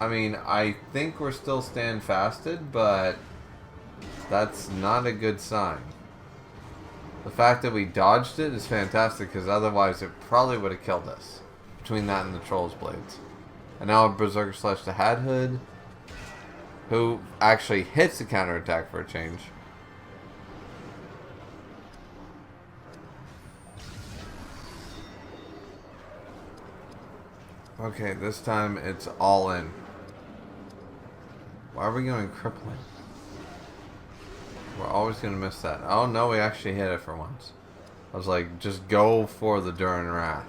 I mean, I think we're still stand fasted, but that's not a good sign. The fact that we dodged it is fantastic because otherwise it probably would have killed us between that and the Troll's Blades. And now a Berserker Slash to Hadhood, who actually hits a counterattack for a change. Okay, this time it's all in. Why are we going crippling? We're always going to miss that. Oh no, we actually hit it for once. I was like, just go for the Durin Wrath.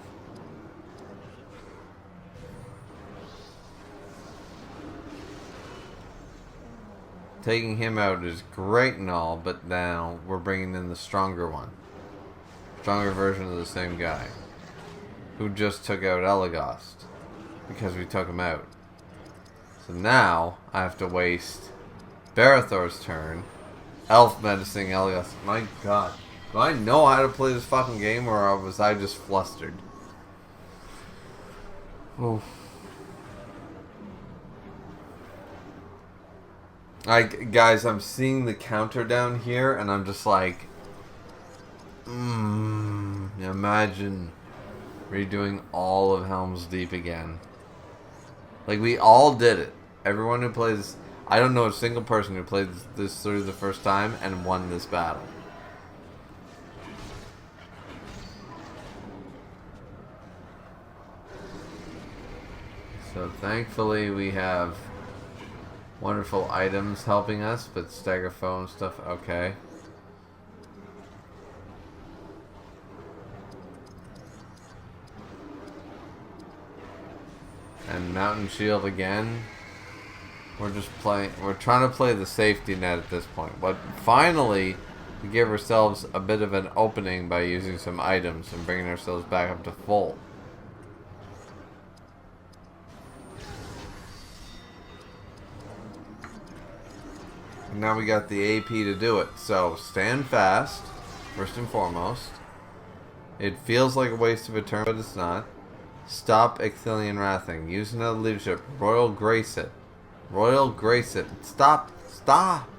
Taking him out is great and all, but now we're bringing in the stronger one. Stronger version of the same guy. Who just took out Elagast. Because we took him out. So now, I have to waste Barathor's turn. Elf medicine Elagast. My god. Do I know how to play this fucking game, or was I just flustered? Oh. Like, guys, I'm seeing the counter down here, and I'm just like... imagine redoing all of Helm's Deep again. Like, we all did it. Everyone who plays... I don't know a single person who played this through the first time and won this battle. So, thankfully, we have wonderful items helping us, but stagger foe and stuff, okay. And Mountain Shield again. We're just playing. We're trying to play the safety net at this point. But finally, we give ourselves a bit of an opening by using some items and bringing ourselves back up to full. And now we got the AP to do it. So stand fast, first and foremost. It feels like a waste of a turn, but it's not. Stop Icthillian Wrathing. Use another leadership. Royal Grace it. Royal Grace it. Stop. Stop.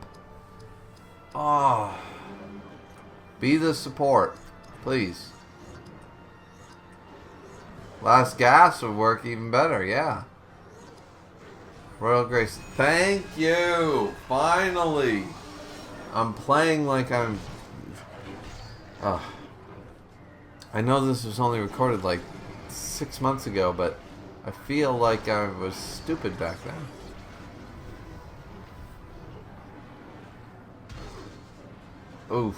Oh. Be the support. Please. Last gas would work even better. Yeah. Royal Grace. Thank you. Finally. I'm playing like I'm... I know this was only recorded like 6 months ago, but I feel like I was stupid back then. Oof.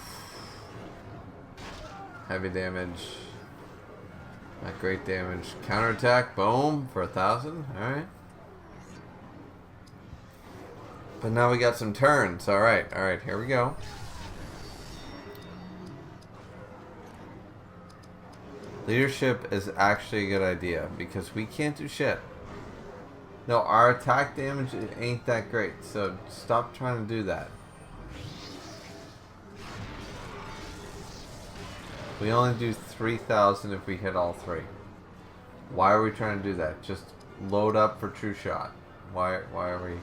Heavy damage. Not great damage. Counterattack. Boom. For 1,000. Alright. But now we got some turns. Alright. Alright. Here we go. Leadership is actually a good idea because we can't do shit. No, our attack damage ain't that great, so stop trying to do that. We only do 3,000 if we hit all three. Why are we trying to do that? Just load up for true shot. Why are we...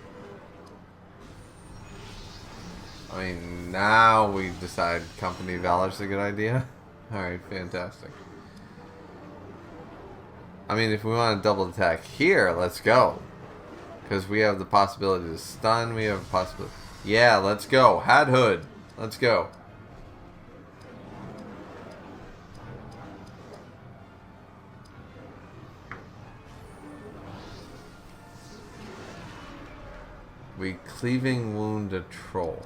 I mean, now we decide Company Valor's a good idea. Alright, fantastic. I mean, if we want to double attack here, let's go. Because we have the possibility to stun. We have a possibility. Yeah, let's go. Hat Hood. Let's go. We cleaving wound a troll.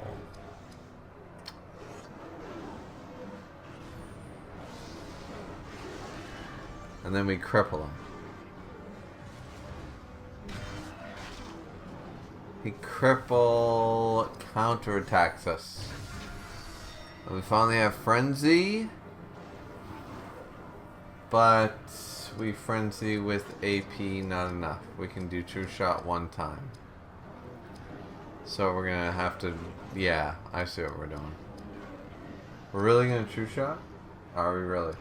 And then we cripple him. He counterattacks us. And we finally have Frenzy. But we Frenzy with AP not enough. We can do True Shot one time. So we're gonna have to... Yeah, I see what we're doing. We're really gonna True Shot? Are we really?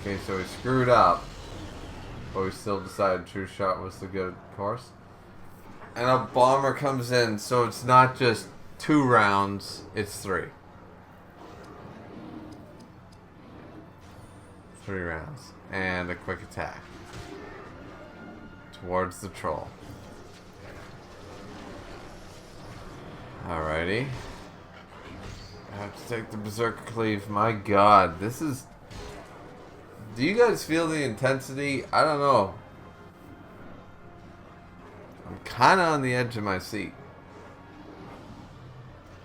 Okay, so we screwed up, but we still decided True Shot was the good course. And a bomber comes in, so it's not just 2 rounds, it's 3. 3 rounds. And a quick attack. Towards the troll. Alrighty. I have to take the Berserker Cleave. My god, this is... Do you guys feel the intensity? I don't know. I'm kind of on the edge of my seat.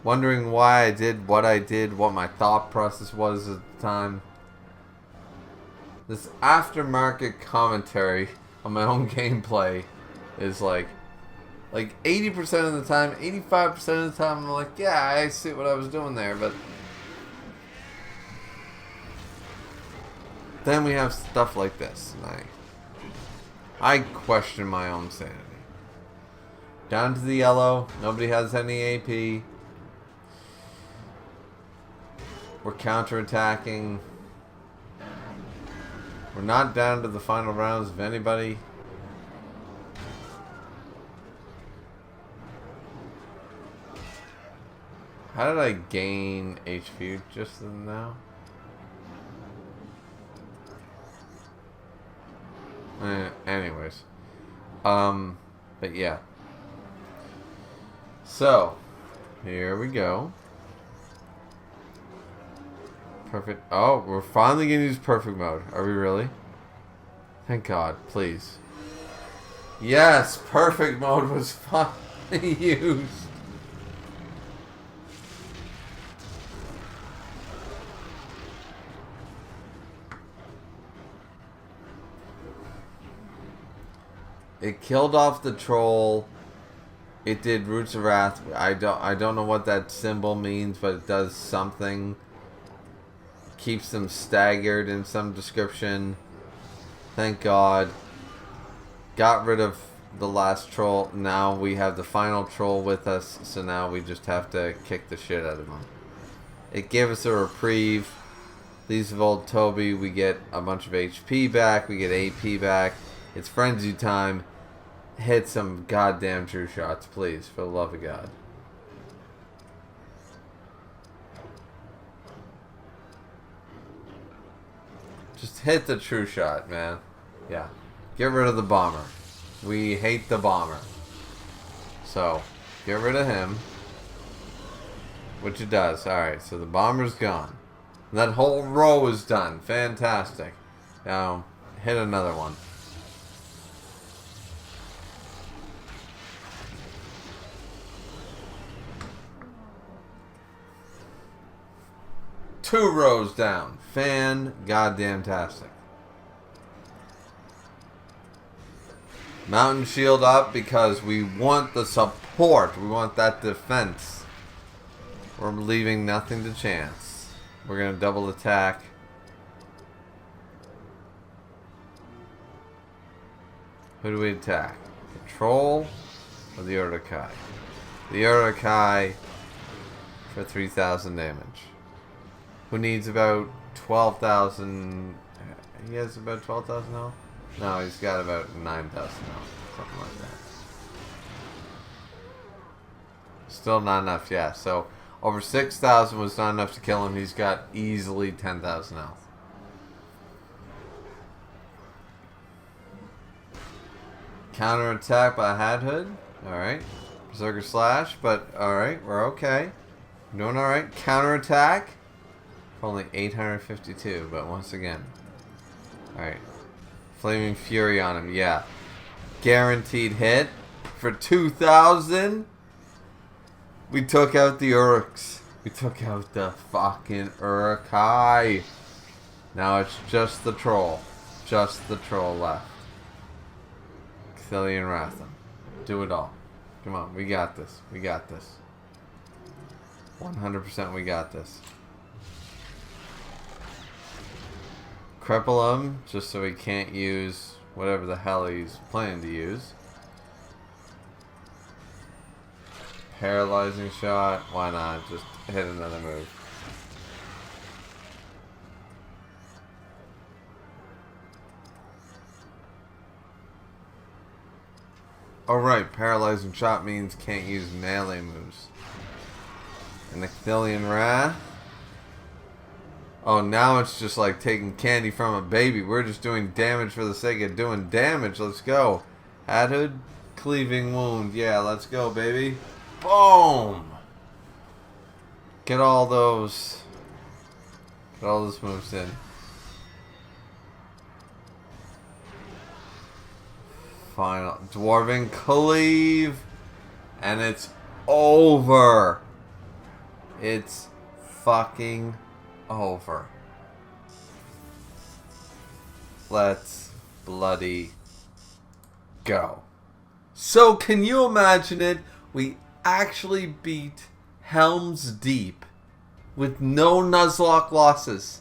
Wondering why I did, what my thought process was at the time. This aftermarket commentary on my own gameplay is like 80% of the time, 85% of the time, I'm like, yeah, I see what I was doing there, but then we have stuff like this, and I question my own sanity. Down to the yellow, nobody has any AP. We're counterattacking. We're not down to the final rounds of anybody. How did I gain HP just now? Anyways. But yeah. So, here we go. Perfect. Oh, we're finally going to use perfect mode. Are we really? Thank God, please. Yes, perfect mode was finally used. It killed off the troll. It did Roots of Wrath. I don't know what that symbol means, but it does something. Keeps them staggered in some description. Thank God. Got rid of the last troll. Now we have the final troll with us, so now we just have to kick the shit out of him. It gave us a reprieve. Leaves of Old Toby, we get a bunch of HP back, we get AP back. It's frenzy time. Hit some goddamn true shots, please, for the love of God. Just hit the true shot, man. Yeah. Get rid of the bomber. We hate the bomber. So, get rid of him. Which it does. Alright, so the bomber's gone. That whole row is done. Fantastic. Now, hit another one. 2 rows down. Fan-goddamn-tastic. Mountain shield up because we want the support. We want that defense. We're leaving nothing to chance. We're going to double attack. Who do we attack? The troll or the Uruk-hai? The Uruk-hai for 3,000 damage. Who needs about 12,000? He has about 12,000 health? No, he's got about 9,000 health. Something like that. Still not enough, yeah. So, over 6,000 was not enough to kill him. He's got easily 10,000 health. Counter attack by Hadhood. Alright. Berserker Slash, but alright, we're okay. We're doing alright. Counter attack. For only 852, but once again. Alright. Flaming Fury on him, yeah. Guaranteed hit. For 2,000. We took out the Uruks. We took out the fucking Uruk-hai. Now it's just the troll. Just the troll left. Cthullian Wratham. Do it all. Come on, we got this. We got this. 100% we got this. Cripple him, just so he can't use whatever the hell he's planning to use. Paralyzing shot. Why not? Just hit another move. Alright, paralyzing shot means can't use melee moves. And the Cthullian Wrath. Oh, now it's just like taking candy from a baby. We're just doing damage for the sake of doing damage. Let's go. Hadhood, cleaving wound. Yeah, let's go, baby. Boom! Get all those. Get all those moves in. Final Dwarven Cleave. And it's over. It's fucking over. Let's bloody go. So can you imagine it? We actually beat Helm's Deep with no Nuzlocke losses.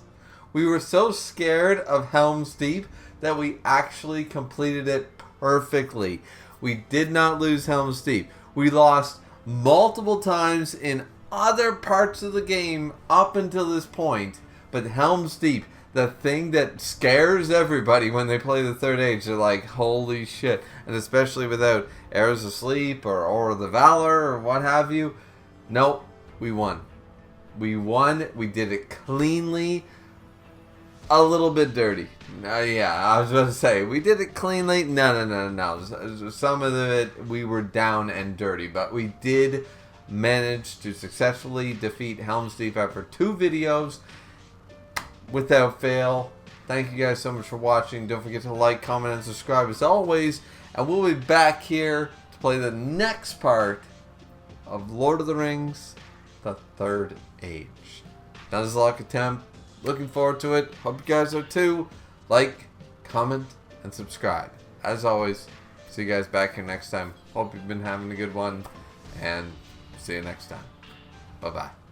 We were so scared of Helm's Deep that we actually completed it perfectly. We did not lose Helm's Deep. We lost multiple times in other parts of the game up until this point, but Helm's Deep, the thing that scares everybody when they play the Third Age, they're like, holy shit. And especially without Arrows of Sleep or Aura of the Valor or what have you. Nope, we won. We won. We did it cleanly. A little bit dirty. Yeah, I was about to say, we did it cleanly. No. Some of it, we were down and dirty, but we did manage to successfully defeat Helm's Deep after 2 videos without fail. Thank you guys so much for watching. Don't forget to like, comment, and subscribe as always. And we'll be back here to play the next part of Lord of the Rings, the Third Age. Nuzlocke attempt. Looking forward to it. Hope you guys are too. Like, comment, and subscribe. As always, see you guys back here next time. Hope you've been having a good one. And see you next time. Bye-bye.